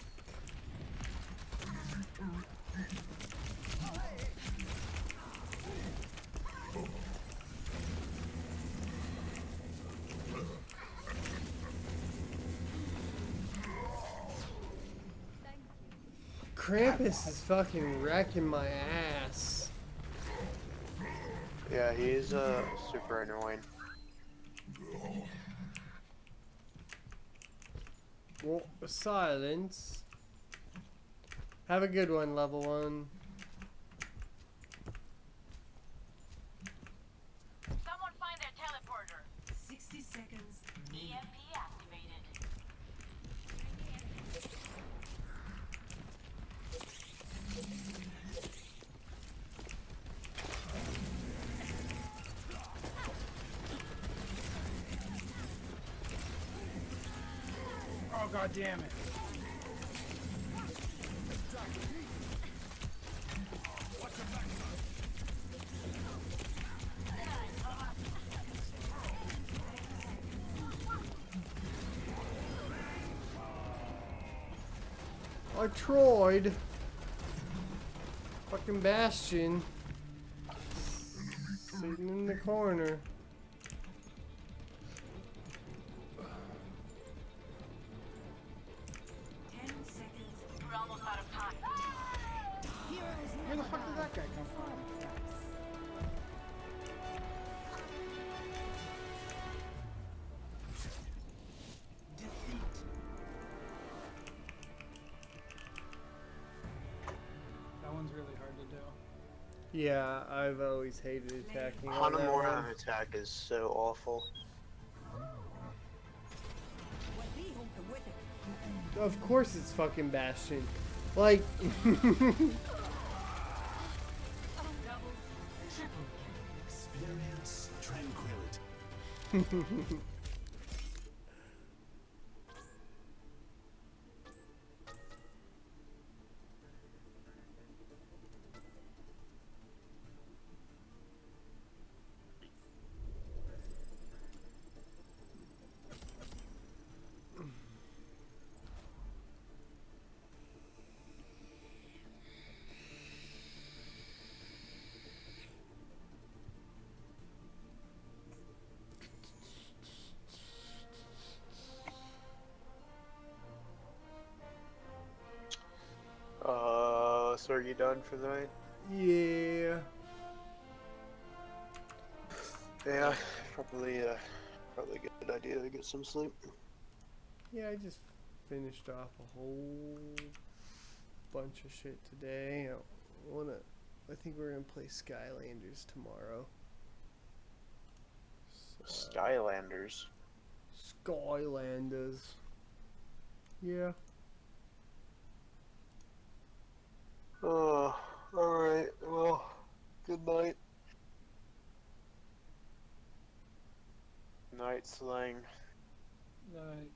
Krampus is fucking wrecking my ass. Yeah, he's super annoying. Well, silence. Have a good one, level 1. Someone find their teleporter. 60 seconds. EMP activated. Oh god damn it. I tried. Fucking Bastion. Sitting in the corner. We're almost out of time. Where the fuck did that guy come from? That one's really hard to do. Yeah, I've always hated attacking on that Hanamura one. attack is so awful. Of course it's fucking Bastion. Like... Experience tranquility. So are you done for the night? yeah. Yeah, probably a good idea to get some sleep. Yeah, I just finished off a whole bunch of shit today. I think we're gonna play Skylanders tomorrow. So, Skylanders. Skylanders. Yeah. Oh, alright. Well, good night. Night slang. Right.